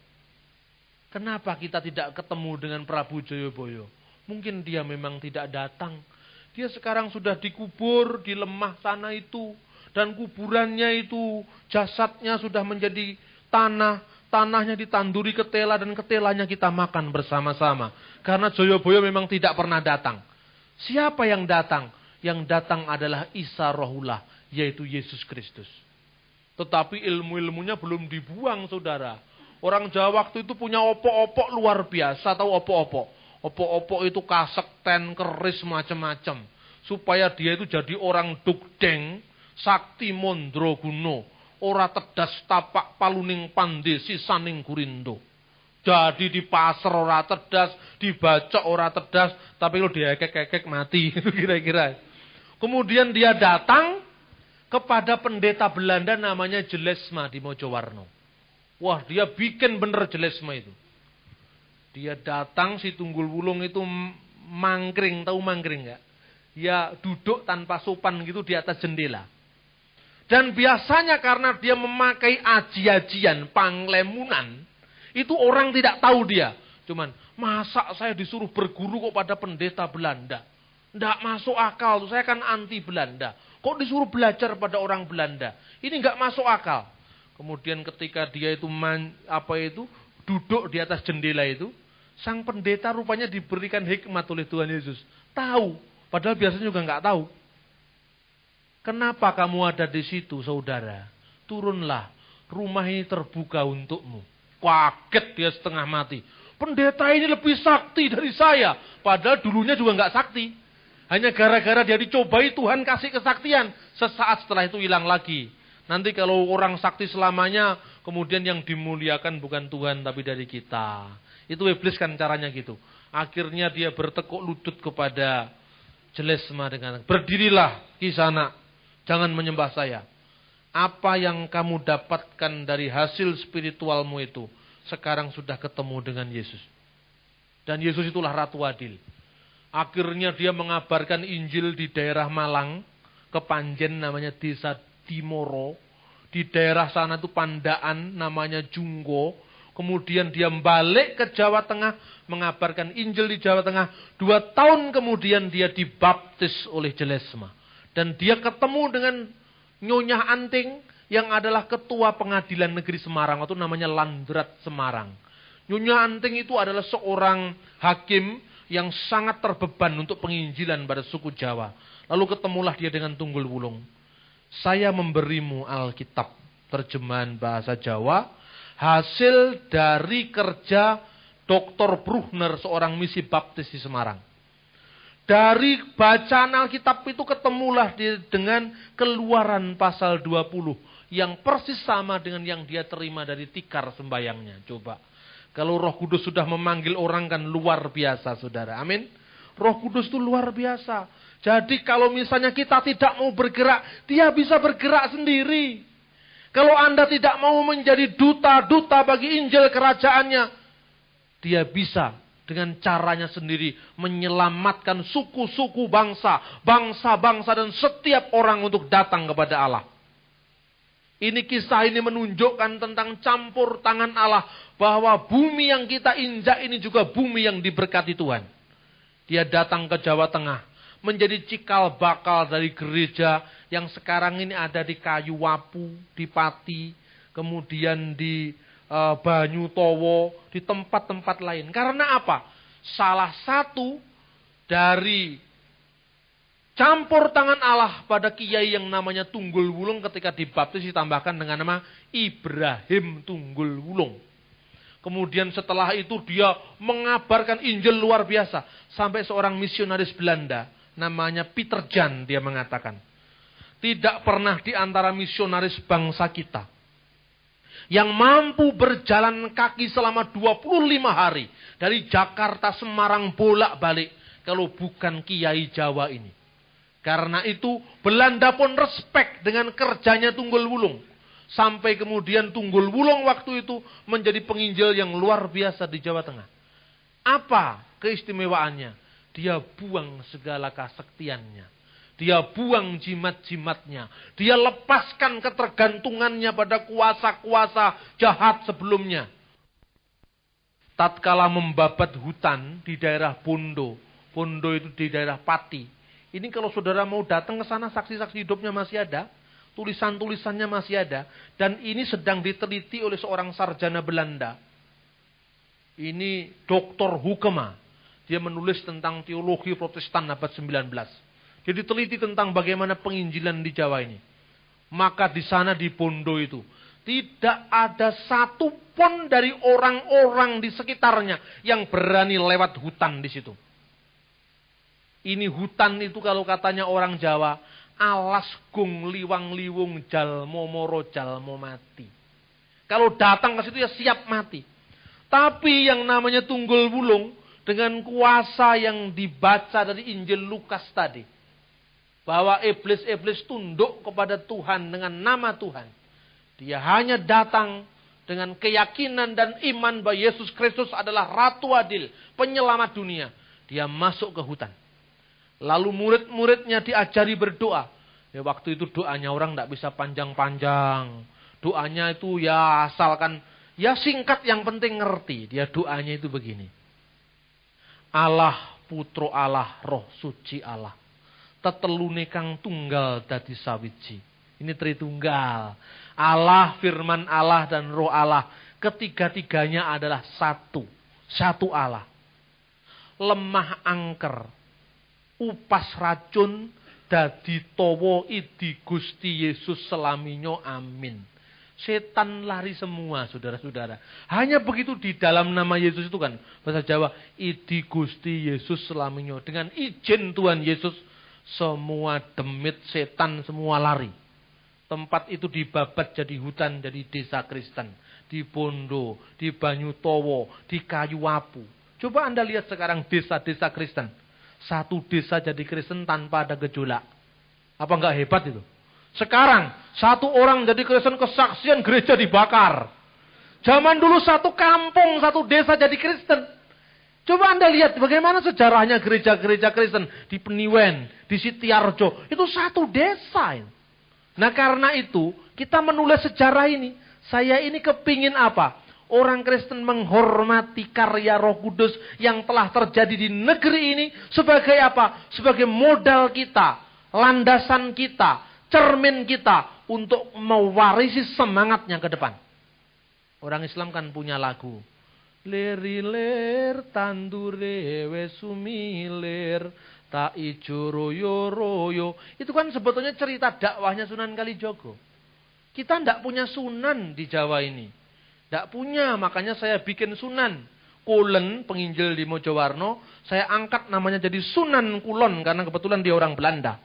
Kenapa kita tidak ketemu dengan Prabu Joyoboyo? Mungkin dia memang tidak datang. Dia sekarang sudah dikubur di lemah sana itu. Dan kuburannya itu, jasadnya sudah menjadi tanah. Tanahnya ditanduri ketela dan ketelanya kita makan bersama-sama. Karena Joyoboyo memang tidak pernah datang. Siapa yang datang? Yang datang adalah Isa Rohullah, yaitu Yesus Kristus. Tetapi ilmu-ilmunya belum dibuang, saudara. Orang Jawa waktu itu punya opok-opok luar biasa. Tahu opok-opok? Opok-opok itu kasekten, keris, macam-macam. Supaya dia itu jadi orang dugdeng, sakti mondro guno. Ora tedas tapak paluning pande sisaning gurindo. Jadi di pasar ora tedas, dibaca ora tedas, tapi kalau diekek-ekek mati. Itu kira-kira. Kemudian dia datang kepada pendeta Belanda namanya Jelesma di Mojowarno. Wah, dia bikin bener Jelesma itu. Dia datang, si Tunggul Wulung itu mangkring, tahu mangkring enggak? Ya duduk tanpa sopan gitu di atas jendela. Dan biasanya karena dia memakai aji-ajian, panglemunan, itu orang tidak tahu dia. Cuman, masa saya disuruh berguru kok pada pendeta Belanda? Enggak masuk akal, saya kan anti Belanda. Kok disuruh belajar pada orang Belanda? Ini enggak masuk akal. Kemudian ketika dia itu duduk di atas jendela itu, sang pendeta rupanya diberikan hikmat oleh Tuhan Yesus. Tahu, padahal biasanya juga enggak tahu. Kenapa kamu ada di situ, saudara? Turunlah, rumah ini terbuka untukmu. Kaget dia setengah mati. Pendeta ini lebih sakti dari saya. Padahal dulunya juga enggak sakti. Hanya gara-gara dia dicobai Tuhan kasih kesaktian. Sesaat setelah itu hilang lagi. Nanti kalau orang sakti selamanya, kemudian yang dimuliakan bukan Tuhan tapi dari kita. Itu iblis kan caranya gitu. Akhirnya dia bertekuk lutut kepada Jelesma dengan, berdirilah Kisana, jangan menyembah saya. Apa yang kamu dapatkan dari hasil spiritualmu itu, sekarang sudah ketemu dengan Yesus. Dan Yesus itulah Ratu Adil. Akhirnya dia mengabarkan Injil di daerah Malang, Kepanjen namanya Desa Dimoro. Di daerah sana itu Pandaan namanya Junggo. Kemudian dia balik ke Jawa Tengah, mengabarkan Injil di Jawa Tengah. 2 tahun kemudian dia dibaptis oleh Jelesma. Dan dia ketemu dengan Nyonya Anting yang adalah ketua pengadilan negeri Semarang. Itu namanya Landrat Semarang. Nyonya Anting itu adalah seorang hakim yang sangat terbeban untuk penginjilan pada suku Jawa. Lalu ketemulah dia dengan Tunggul Wulung. Saya memberimu Alkitab, terjemahan bahasa Jawa, hasil dari kerja Dr. Bruhner, seorang misi baptis di Semarang. Dari bacaan Alkitab itu ketemulah dia dengan Keluaran pasal 20, yang persis sama dengan yang dia terima dari tikar sembayangnya. Coba, kalau Roh Kudus sudah memanggil orang kan luar biasa, saudara. Amin. Roh Kudus itu luar biasa. Jadi kalau misalnya kita tidak mau bergerak, dia bisa bergerak sendiri. Kalau Anda tidak mau menjadi duta-duta bagi Injil kerajaannya, dia bisa dengan caranya sendiri menyelamatkan suku-suku bangsa, bangsa-bangsa dan setiap orang untuk datang kepada Allah. Ini kisah ini menunjukkan tentang campur tangan Allah, bahwa bumi yang kita injak ini juga bumi yang diberkati Tuhan. Dia datang ke Jawa Tengah, menjadi cikal bakal dari gereja yang sekarang ini ada di Kayuwapu, di Pati, kemudian di Banyutowo, di tempat-tempat lain. Karena apa? Salah satu dari campur tangan Allah pada kiai yang namanya Tunggul Wulung ketika dibaptis ditambahkan dengan nama Ibrahim Tunggul Wulung. Kemudian setelah itu dia mengabarkan Injil luar biasa. Sampai seorang misionaris Belanda namanya Peter Jan, dia mengatakan, tidak pernah di antara misionaris bangsa kita yang mampu berjalan kaki selama 25 hari dari Jakarta Semarang bolak-balik kalau bukan kiai Jawa ini. Karena itu Belanda pun respek dengan kerjanya Tunggul Wulung. Sampai kemudian Tunggul Wulung waktu itu menjadi penginjil yang luar biasa di Jawa Tengah. Apa keistimewaannya? Dia buang segala kesaktiannya. Dia buang jimat-jimatnya. Dia lepaskan ketergantungannya pada kuasa-kuasa jahat sebelumnya. Tatkala membabat hutan di daerah Bondo. Bondo itu di daerah Pati. Ini kalau saudara mau datang ke sana, saksi-saksi hidupnya masih ada. Tulisan-tulisannya masih ada. Dan ini sedang diteliti oleh seorang sarjana Belanda. Ini Dr. Hoekema. Dia menulis tentang teologi Protestan abad 19. Jadi teliti tentang bagaimana penginjilan di Jawa ini. Maka di sana di Bondo itu tidak ada satu pun dari orang-orang di sekitarnya yang berani lewat hutan di situ. Ini hutan itu kalau katanya orang Jawa, alas gung liwang liwung jalmo moro jalmo mati. Kalau datang ke situ ya siap mati. Tapi yang namanya Tunggul Wulung dengan kuasa yang dibaca dari Injil Lukas tadi, bahwa iblis-iblis tunduk kepada Tuhan dengan nama Tuhan. Dia hanya datang dengan keyakinan dan iman bahwa Yesus Kristus adalah Ratu Adil, penyelamat dunia. Dia masuk ke hutan. Lalu murid-muridnya diajari berdoa. Ya, waktu itu doanya orang tidak bisa panjang-panjang. Doanya itu ya asalkan, ya singkat yang penting ngerti. Dia doanya itu begini. Allah, Putro Allah, Roh Suci Allah. Tetelune kang tunggal dadi sawiji. Ini Tritunggal. Allah, firman Allah dan Roh Allah. Ketiga-tiganya adalah satu. Satu Allah. Lemah angker. Upas racun. Dadi towo idi Gusti Yesus selaminyo amin. Setan lari semua saudara-saudara. Hanya begitu di dalam nama Yesus itu kan. Bahasa Jawa. Idi Gusti Yesus selaminyo. Dengan izin Tuhan Yesus. Semua demit setan semua lari. Tempat itu dibabat jadi hutan, jadi desa Kristen. Di Bondo, di Banyutowo, di Kayuwapu. Coba Anda lihat sekarang desa-desa Kristen. Satu desa jadi Kristen tanpa ada gejolak. Apa enggak hebat itu? Sekarang, satu orang jadi Kristen kesaksian gereja dibakar. Zaman dulu satu kampung, satu desa jadi Kristen. Coba Anda lihat bagaimana sejarahnya gereja-gereja Kristen di Peniwen, di Sitiarjo. Itu satu desa. Nah karena itu kita menulis sejarah ini. Saya ini kepingin apa? Orang Kristen menghormati karya Roh Kudus yang telah terjadi di negeri ini. Sebagai apa? Sebagai modal kita, landasan kita, cermin kita untuk mewarisi semangatnya ke depan. Orang Islam kan punya lagu. Lir-lir tandure wes sumilir tak ijo royo-royo. Itu kan sebetulnya cerita dakwahnya Sunan Kalijogo. Kita tidak punya sunan di Jawa ini. Tidak punya, makanya saya bikin sunan. Kulen, penginjil di Mojowarno, saya angkat namanya jadi Sunan Kulon karena kebetulan dia orang Belanda.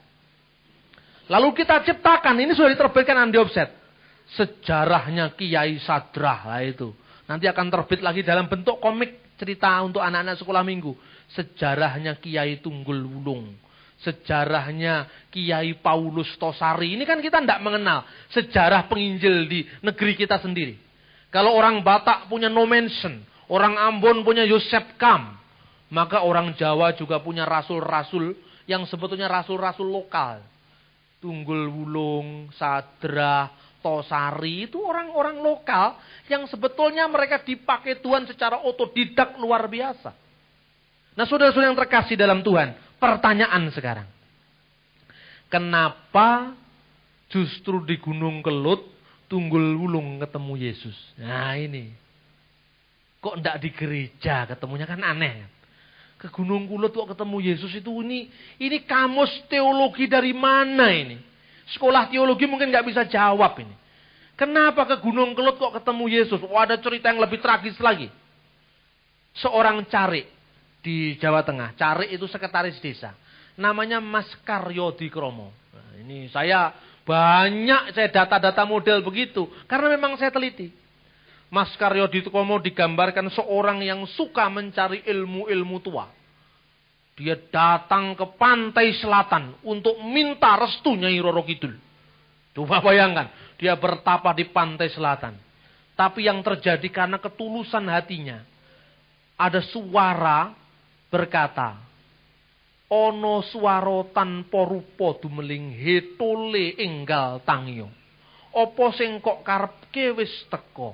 Lalu kita ciptakan, ini sudah diterbitkan Andi Offset. Sejarahnya Kiai Sadrah lah itu. Nanti akan terbit lagi dalam bentuk komik. cerita untuk anak-anak sekolah minggu. Sejarahnya Kiai Tunggul Wulung. Sejarahnya Kiai Paulus Tosari. Ini kan kita tidak mengenal sejarah penginjil di negeri kita sendiri. Kalau orang Batak punya Nomensen, orang Ambon punya Yosef Kam, maka orang Jawa juga punya rasul-rasul yang sebetulnya rasul-rasul lokal. Tunggul Wulung, Sadra, Tosari itu orang-orang lokal yang sebetulnya mereka dipakai Tuhan secara otodidak luar biasa. Nah, saudara-saudara yang terkasih dalam Tuhan, pertanyaan sekarang. Kenapa justru di Gunung Kelut Tunggul Wulung ketemu Yesus? Nah ini. Kok enggak di gereja ketemunya, kan aneh. Ke Gunung Kelut kok ketemu Yesus itu ini kamus teologi dari mana ini? Sekolah teologi mungkin enggak bisa jawab ini. Kenapa ke Gunung Kelut kok ketemu Yesus? Oh, ada cerita yang lebih tragis lagi. Seorang carik di Jawa Tengah. Carik itu sekretaris desa. Namanya Mas Karyo Dikromo. Nah, ini saya data-data model begitu. Karena memang saya teliti. Mas Karyo Dikromo digambarkan seorang yang suka mencari ilmu-ilmu tua. Dia datang ke pantai selatan untuk minta restu Nyai Roro Kidul. Coba bayangkan. Dia bertapa di pantai selatan. Tapi yang terjadi karena ketulusan hatinya. Ada suara berkata, ono swaro tanpa rupa dumeling hetole enggal tangyo. Apa sing kok karepke wis teka.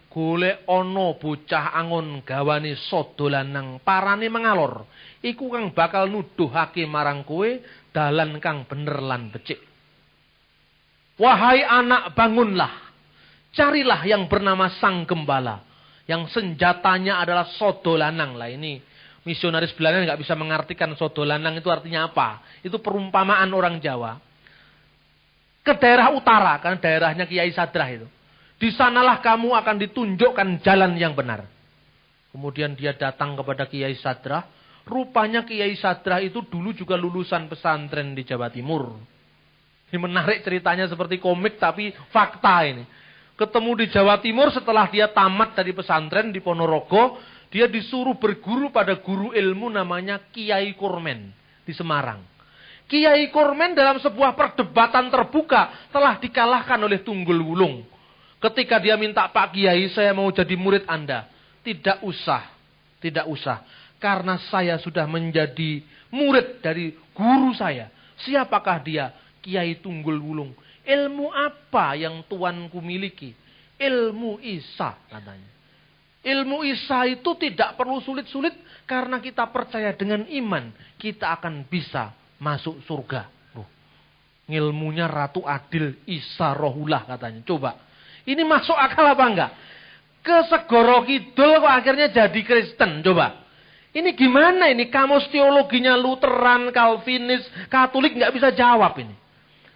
Golek ono bocah angon gawane sodolan nang parane mengalor. Iku kang bakal nuduhake marang kowe dalan kang bener lan becik. Wahai anak, bangunlah. Carilah yang bernama Sang Gembala. Yang senjatanya adalah sodolanang. Lah ini misionaris Belanda nggak bisa mengartikan sodolanang itu artinya apa. Itu perumpamaan orang Jawa. Ke daerah utara, karena daerahnya Kiai Sadrah itu. Di sanalah kamu akan ditunjukkan jalan yang benar. Kemudian dia datang kepada Kiai Sadrah. Rupanya Kiai Sadrah itu dulu juga lulusan pesantren di Jawa Timur. Ini menarik ceritanya seperti komik tapi fakta ini. Ketemu di Jawa Timur setelah dia tamat dari pesantren di Ponorogo. Dia disuruh berguru pada guru ilmu namanya Kiai Kurmen di Semarang. Kiai Kurmen dalam sebuah perdebatan terbuka telah dikalahkan oleh Tunggul Wulung. Ketika dia minta, Pak Kiai, saya mau jadi murid Anda. Tidak usah. Tidak usah. Karena saya sudah menjadi murid dari guru saya. Siapakah dia? Kiai Tunggul Wulung. Ilmu apa yang tuanku miliki? Ilmu Isa katanya. Ilmu Isa itu tidak perlu sulit-sulit karena kita percaya dengan iman kita akan bisa masuk surga. Ilmunya Ratu Adil Isa Rohullah katanya. Coba, ini masuk akal apa enggak? Ke Segoro Kidul kok akhirnya jadi Kristen. Coba, ini gimana ini? Kamus teologinya Lutheran, Calvinis, Katolik nggak bisa jawab ini.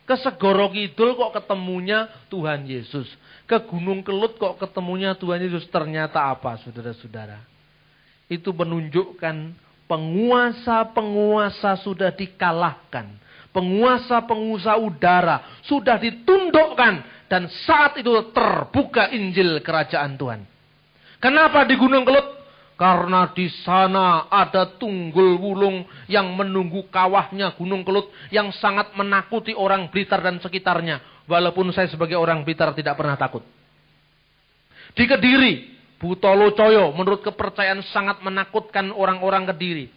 Ke Segoro Kidul kok ketemunya Tuhan Yesus. Ke Gunung Kelut kok ketemunya Tuhan Yesus. Ternyata apa, saudara-saudara? Itu menunjukkan penguasa-penguasa sudah dikalahkan. Penguasa-penguasa udara sudah ditundukkan. Dan saat itu terbuka Injil Kerajaan Tuhan. Kenapa di Gunung Kelut? Karena di sana ada Tunggul Wulung yang menunggu kawahnya Gunung Kelut yang sangat menakuti orang Blitar dan sekitarnya. Walaupun saya sebagai orang Blitar tidak pernah takut. Di Kediri, Butolo Coyo menurut kepercayaan sangat menakutkan orang-orang Kediri.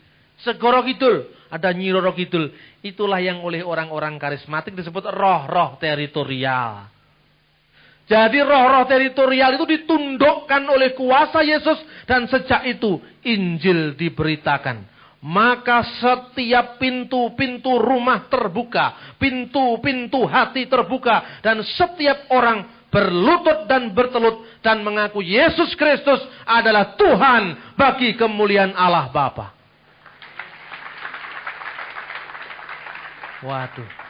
Segoro Kidul, ada Nyi Roro Kidul. Itulah yang oleh orang-orang karismatik disebut roh-roh teritorial. Jadi roh-roh teritorial itu ditundukkan oleh kuasa Yesus. Dan sejak itu Injil diberitakan. Maka setiap pintu-pintu rumah terbuka. Pintu-pintu hati terbuka. Dan setiap orang berlutut dan bertelut. Dan mengaku Yesus Kristus adalah Tuhan bagi kemuliaan Allah Bapa. Waduh.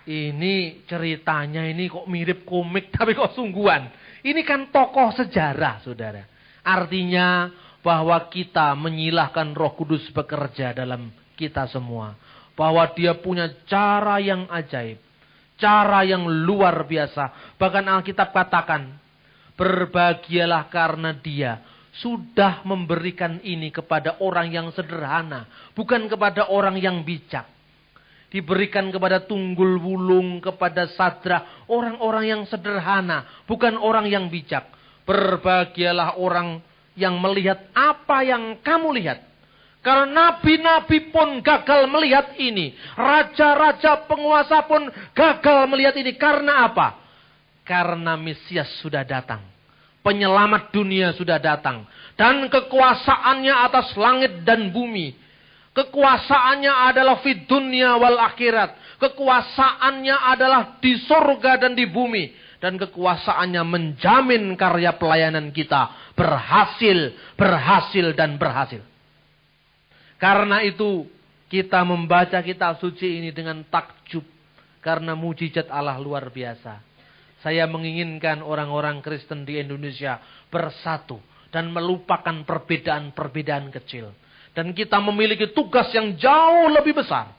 Ini ceritanya ini kok mirip komik tapi kok sungguhan. Ini kan tokoh sejarah, saudara. Artinya bahwa kita menyilahkan Roh Kudus bekerja dalam kita semua. Bahwa dia punya cara yang ajaib. Cara yang luar biasa. Bahkan Alkitab katakan, berbahagialah karena dia sudah memberikan ini kepada orang yang sederhana, bukan kepada orang yang bijak. Diberikan kepada Tunggul Wulung, kepada Sadra, orang-orang yang sederhana, bukan orang yang bijak. Berbahagialah orang yang melihat apa yang kamu lihat. Karena nabi-nabi pun gagal melihat ini. Raja-raja penguasa pun gagal melihat ini. Karena apa? Karena Mesias sudah datang. Penyelamat dunia sudah datang. Dan kekuasaannya atas langit dan bumi. Kekuasaannya adalah fid dunya wal akhirat. Kekuasaannya adalah di surga dan di bumi. Dan kekuasaannya menjamin karya pelayanan kita berhasil, berhasil, dan berhasil. Karena itu kita membaca kitab suci ini dengan takjub. Karena mujizat Allah luar biasa. Saya menginginkan orang-orang Kristen di Indonesia bersatu. Dan melupakan perbedaan-perbedaan kecil. Dan kita memiliki tugas yang jauh lebih besar.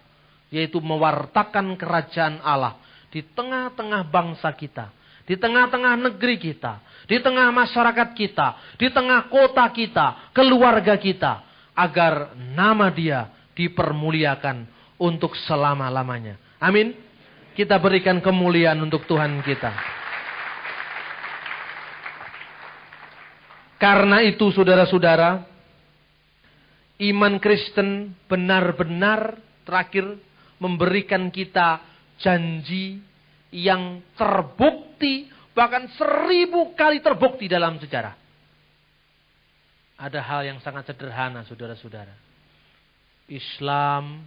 Yaitu mewartakan kerajaan Allah. Di tengah-tengah bangsa kita. Di tengah-tengah negeri kita. Di tengah masyarakat kita. Di tengah kota kita. Keluarga kita. Agar nama Dia dipermuliakan untuk selama-lamanya. Amin. Kita berikan kemuliaan untuk Tuhan kita. Karena itu saudara-saudara, iman Kristen benar-benar terakhir memberikan kita janji yang terbukti, bahkan 1000 kali terbukti dalam sejarah. Ada hal yang sangat sederhana, saudara-saudara. Islam,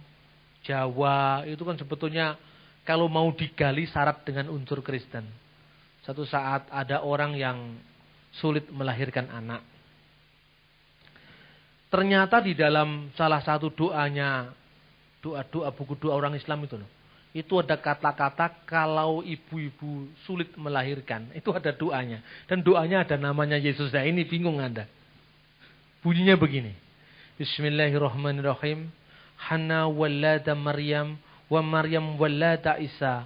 Jawa, itu kan sebetulnya kalau mau digali syarat dengan unsur Kristen. Satu saat ada orang yang sulit melahirkan anak. Ternyata di dalam salah satu doanya, doa-doa buku doa orang Islam itu loh. Itu ada kata-kata kalau ibu-ibu sulit melahirkan. Itu ada doanya. Dan doanya ada namanya Yesus. Nah ini bingung Anda. Bunyinya begini. Bismillahirrahmanirrahim. Hana walada Maryam wa Maryam walada Isa.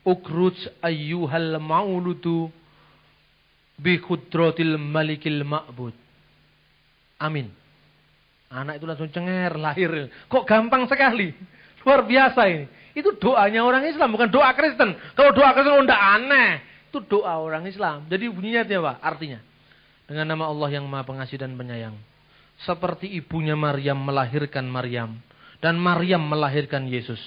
Ukruj ayyuhal ma'uludu bi khudratil malikil ma'bud. Amin. Anak itu langsung cenger, lahir. Kok gampang sekali. Luar biasa ini. Itu doanya orang Islam, bukan doa Kristen. Kalau doa Kristen udah aneh. Itu doa orang Islam. Jadi bunyinya apa? Artinya. Dengan nama Allah yang Maha Pengasih dan Penyayang. Seperti ibunya Maryam melahirkan Maryam. Dan Maryam melahirkan Yesus.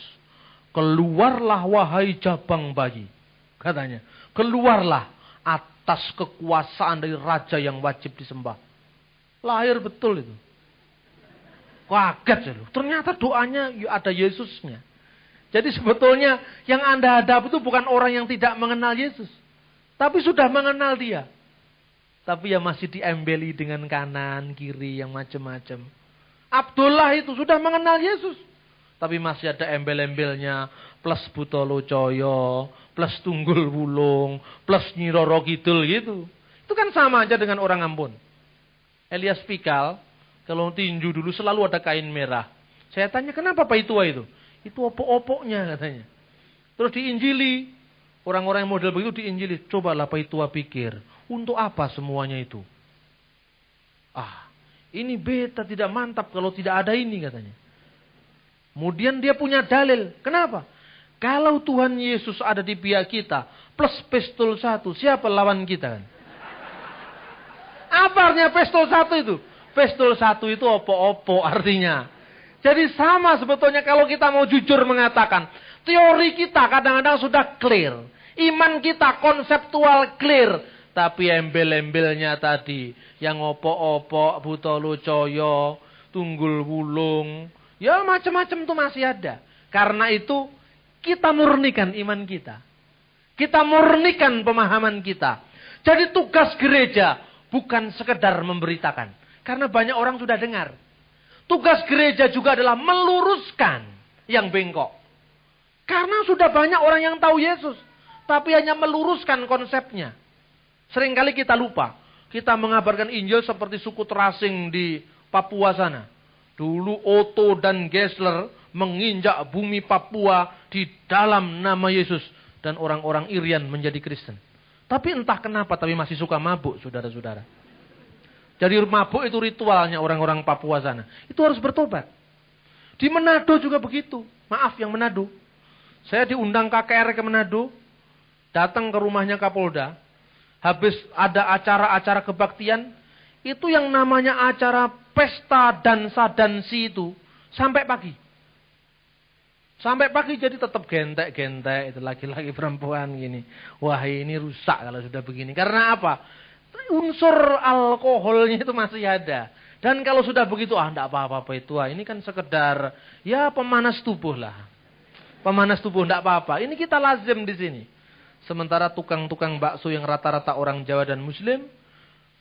Keluarlah wahai jabang bayi. Katanya. Keluarlah atas kekuasaan dari raja yang wajib disembah. Lahir betul itu. Kaget loh. Ternyata doanya ada Yesusnya. Jadi sebetulnya yang Anda hadap itu bukan orang yang tidak mengenal Yesus. Tapi sudah mengenal Dia. Tapi ya masih diembeli dengan kanan, kiri, yang macam-macam. Abdullah itu sudah mengenal Yesus. Tapi masih ada embel-embelnya. Plus Butolo Coyo, plus Tunggul Wulung, plus Nyi Roro Kidul gitu. Itu kan sama aja dengan orang Ambon. Elias Pikal, kalau tinju dulu selalu ada kain merah. Saya tanya kenapa Pak Itua itu? Itu opok-opoknya katanya. Terus diinjili. Orang-orang yang model begitu diinjili. Cobalah Pak Itua pikir. Untuk apa semuanya itu? Ini beta tidak mantap kalau tidak ada ini katanya. Kemudian dia punya dalil. Kenapa? Kalau Tuhan Yesus ada di pihak kita. Plus pistol 1. Siapa lawan kita kan? Apa artinya pistol 1 itu? Pistol 1 itu opo-opo artinya. Jadi sama sebetulnya kalau kita mau jujur mengatakan. Teori kita kadang-kadang sudah clear. Iman kita konseptual clear. Tapi embel-embelnya tadi. Yang opo-opo, Butolo Coyo, Tunggul Wulung. Ya macam-macam itu masih ada. Karena itu kita murnikan iman kita. Kita murnikan pemahaman kita. Jadi tugas gereja bukan sekedar memberitakan. Karena banyak orang sudah dengar. Tugas gereja juga adalah meluruskan yang bengkok. Karena sudah banyak orang yang tahu Yesus. Tapi hanya meluruskan konsepnya. Seringkali kita lupa. Kita mengabarkan Injil seperti suku terasing di Papua sana. Dulu Otto dan Gessler menginjak bumi Papua di dalam nama Yesus. Dan orang-orang Irian menjadi Kristen. Tapi entah kenapa tapi masih suka mabuk saudara-saudara. Jadi mabuk itu ritualnya orang-orang Papua sana. Itu harus bertobat. Di Manado juga begitu. Maaf yang Manado. Saya diundang KKR ke Manado. Datang ke rumahnya Kapolda. Habis ada acara-acara kebaktian. Itu yang namanya acara pesta dansa-dansi itu. Sampai pagi. Sampai pagi jadi tetap gentek-gentek. Itu laki-laki perempuan gini. Wah ini rusak kalau sudah begini. Karena apa? Unsur alkoholnya itu masih ada. Dan kalau sudah begitu, enggak apa-apa itu. Ini kan sekedar, ya pemanas tubuh lah. Pemanas tubuh, enggak apa-apa. Ini kita lazim di sini. Sementara tukang-tukang bakso yang rata-rata orang Jawa dan Muslim,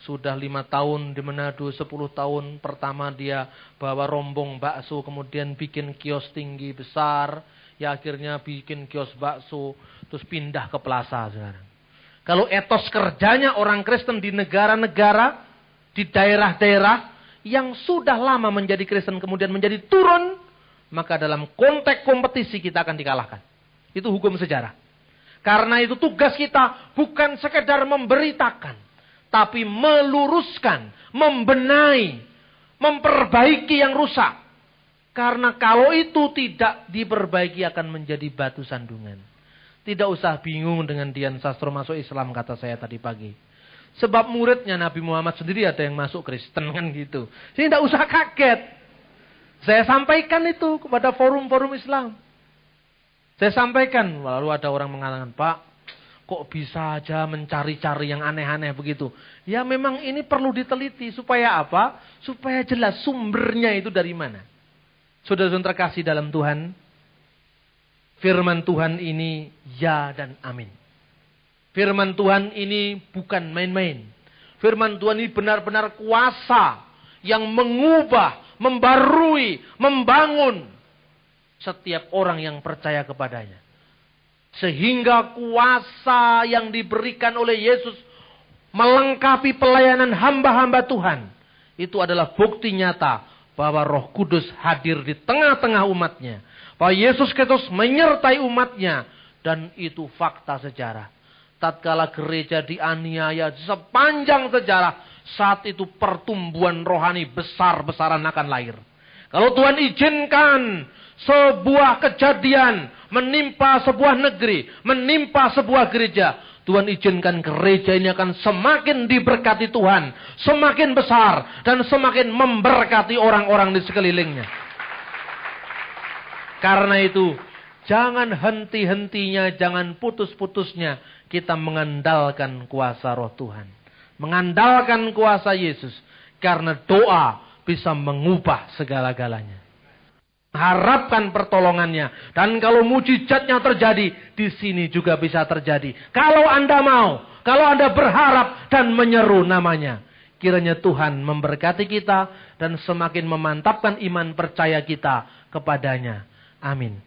sudah 5 tahun di Manado, 10 tahun. Pertama dia bawa rombong bakso, kemudian bikin kios tinggi besar. Ya akhirnya bikin kios bakso, terus pindah ke plaza sekarang. Kalau etos kerjanya orang Kristen di negara-negara, di daerah-daerah, yang sudah lama menjadi Kristen kemudian menjadi turun, maka dalam konteks kompetisi kita akan dikalahkan. Itu hukum sejarah. Karena itu tugas kita bukan sekedar memberitakan, tapi meluruskan, membenahi, memperbaiki yang rusak. Karena kalau itu tidak diperbaiki akan menjadi batu sandungan. Tidak usah bingung dengan Dian Sastro masuk Islam kata saya tadi pagi. Sebab muridnya Nabi Muhammad sendiri ada yang masuk Kristen kan gitu. Jadi tidak usah kaget. Saya sampaikan itu kepada forum-forum Islam. Saya sampaikan. Lalu ada orang mengatakan, Pak, kok bisa aja mencari-cari yang aneh-aneh begitu. Ya memang ini perlu diteliti. Supaya apa? Supaya jelas sumbernya itu dari mana. Saudara-saudara terkasih dalam Tuhan. Firman Tuhan ini ya dan amin. Firman Tuhan ini bukan main-main. Firman Tuhan ini benar-benar kuasa yang mengubah, membarui, membangun setiap orang yang percaya kepadanya. Sehingga kuasa yang diberikan oleh Yesus melengkapi pelayanan hamba-hamba Tuhan. Itu adalah bukti nyata bahwa Roh Kudus hadir di tengah-tengah umatnya. Bahwa Yesus Kristus menyertai umatnya. Dan itu fakta sejarah. Tatkala gereja dianiaya sepanjang sejarah, saat itu pertumbuhan rohani besar-besaran akan lahir. Kalau Tuhan izinkan sebuah kejadian menimpa sebuah negeri, menimpa sebuah gereja, Tuhan izinkan gereja ini akan semakin diberkati Tuhan, semakin besar dan semakin memberkati orang-orang di sekelilingnya. Karena itu, jangan henti-hentinya, jangan putus-putusnya kita mengandalkan kuasa Roh Tuhan. Mengandalkan kuasa Yesus. Karena doa bisa mengubah segala-galanya. Harapkan pertolongannya. Dan kalau mujizatnya terjadi, di sini juga bisa terjadi. Kalau Anda mau, kalau Anda berharap dan menyeru namanya. Kiranya Tuhan memberkati kita dan semakin memantapkan iman percaya kita kepadanya. Amin.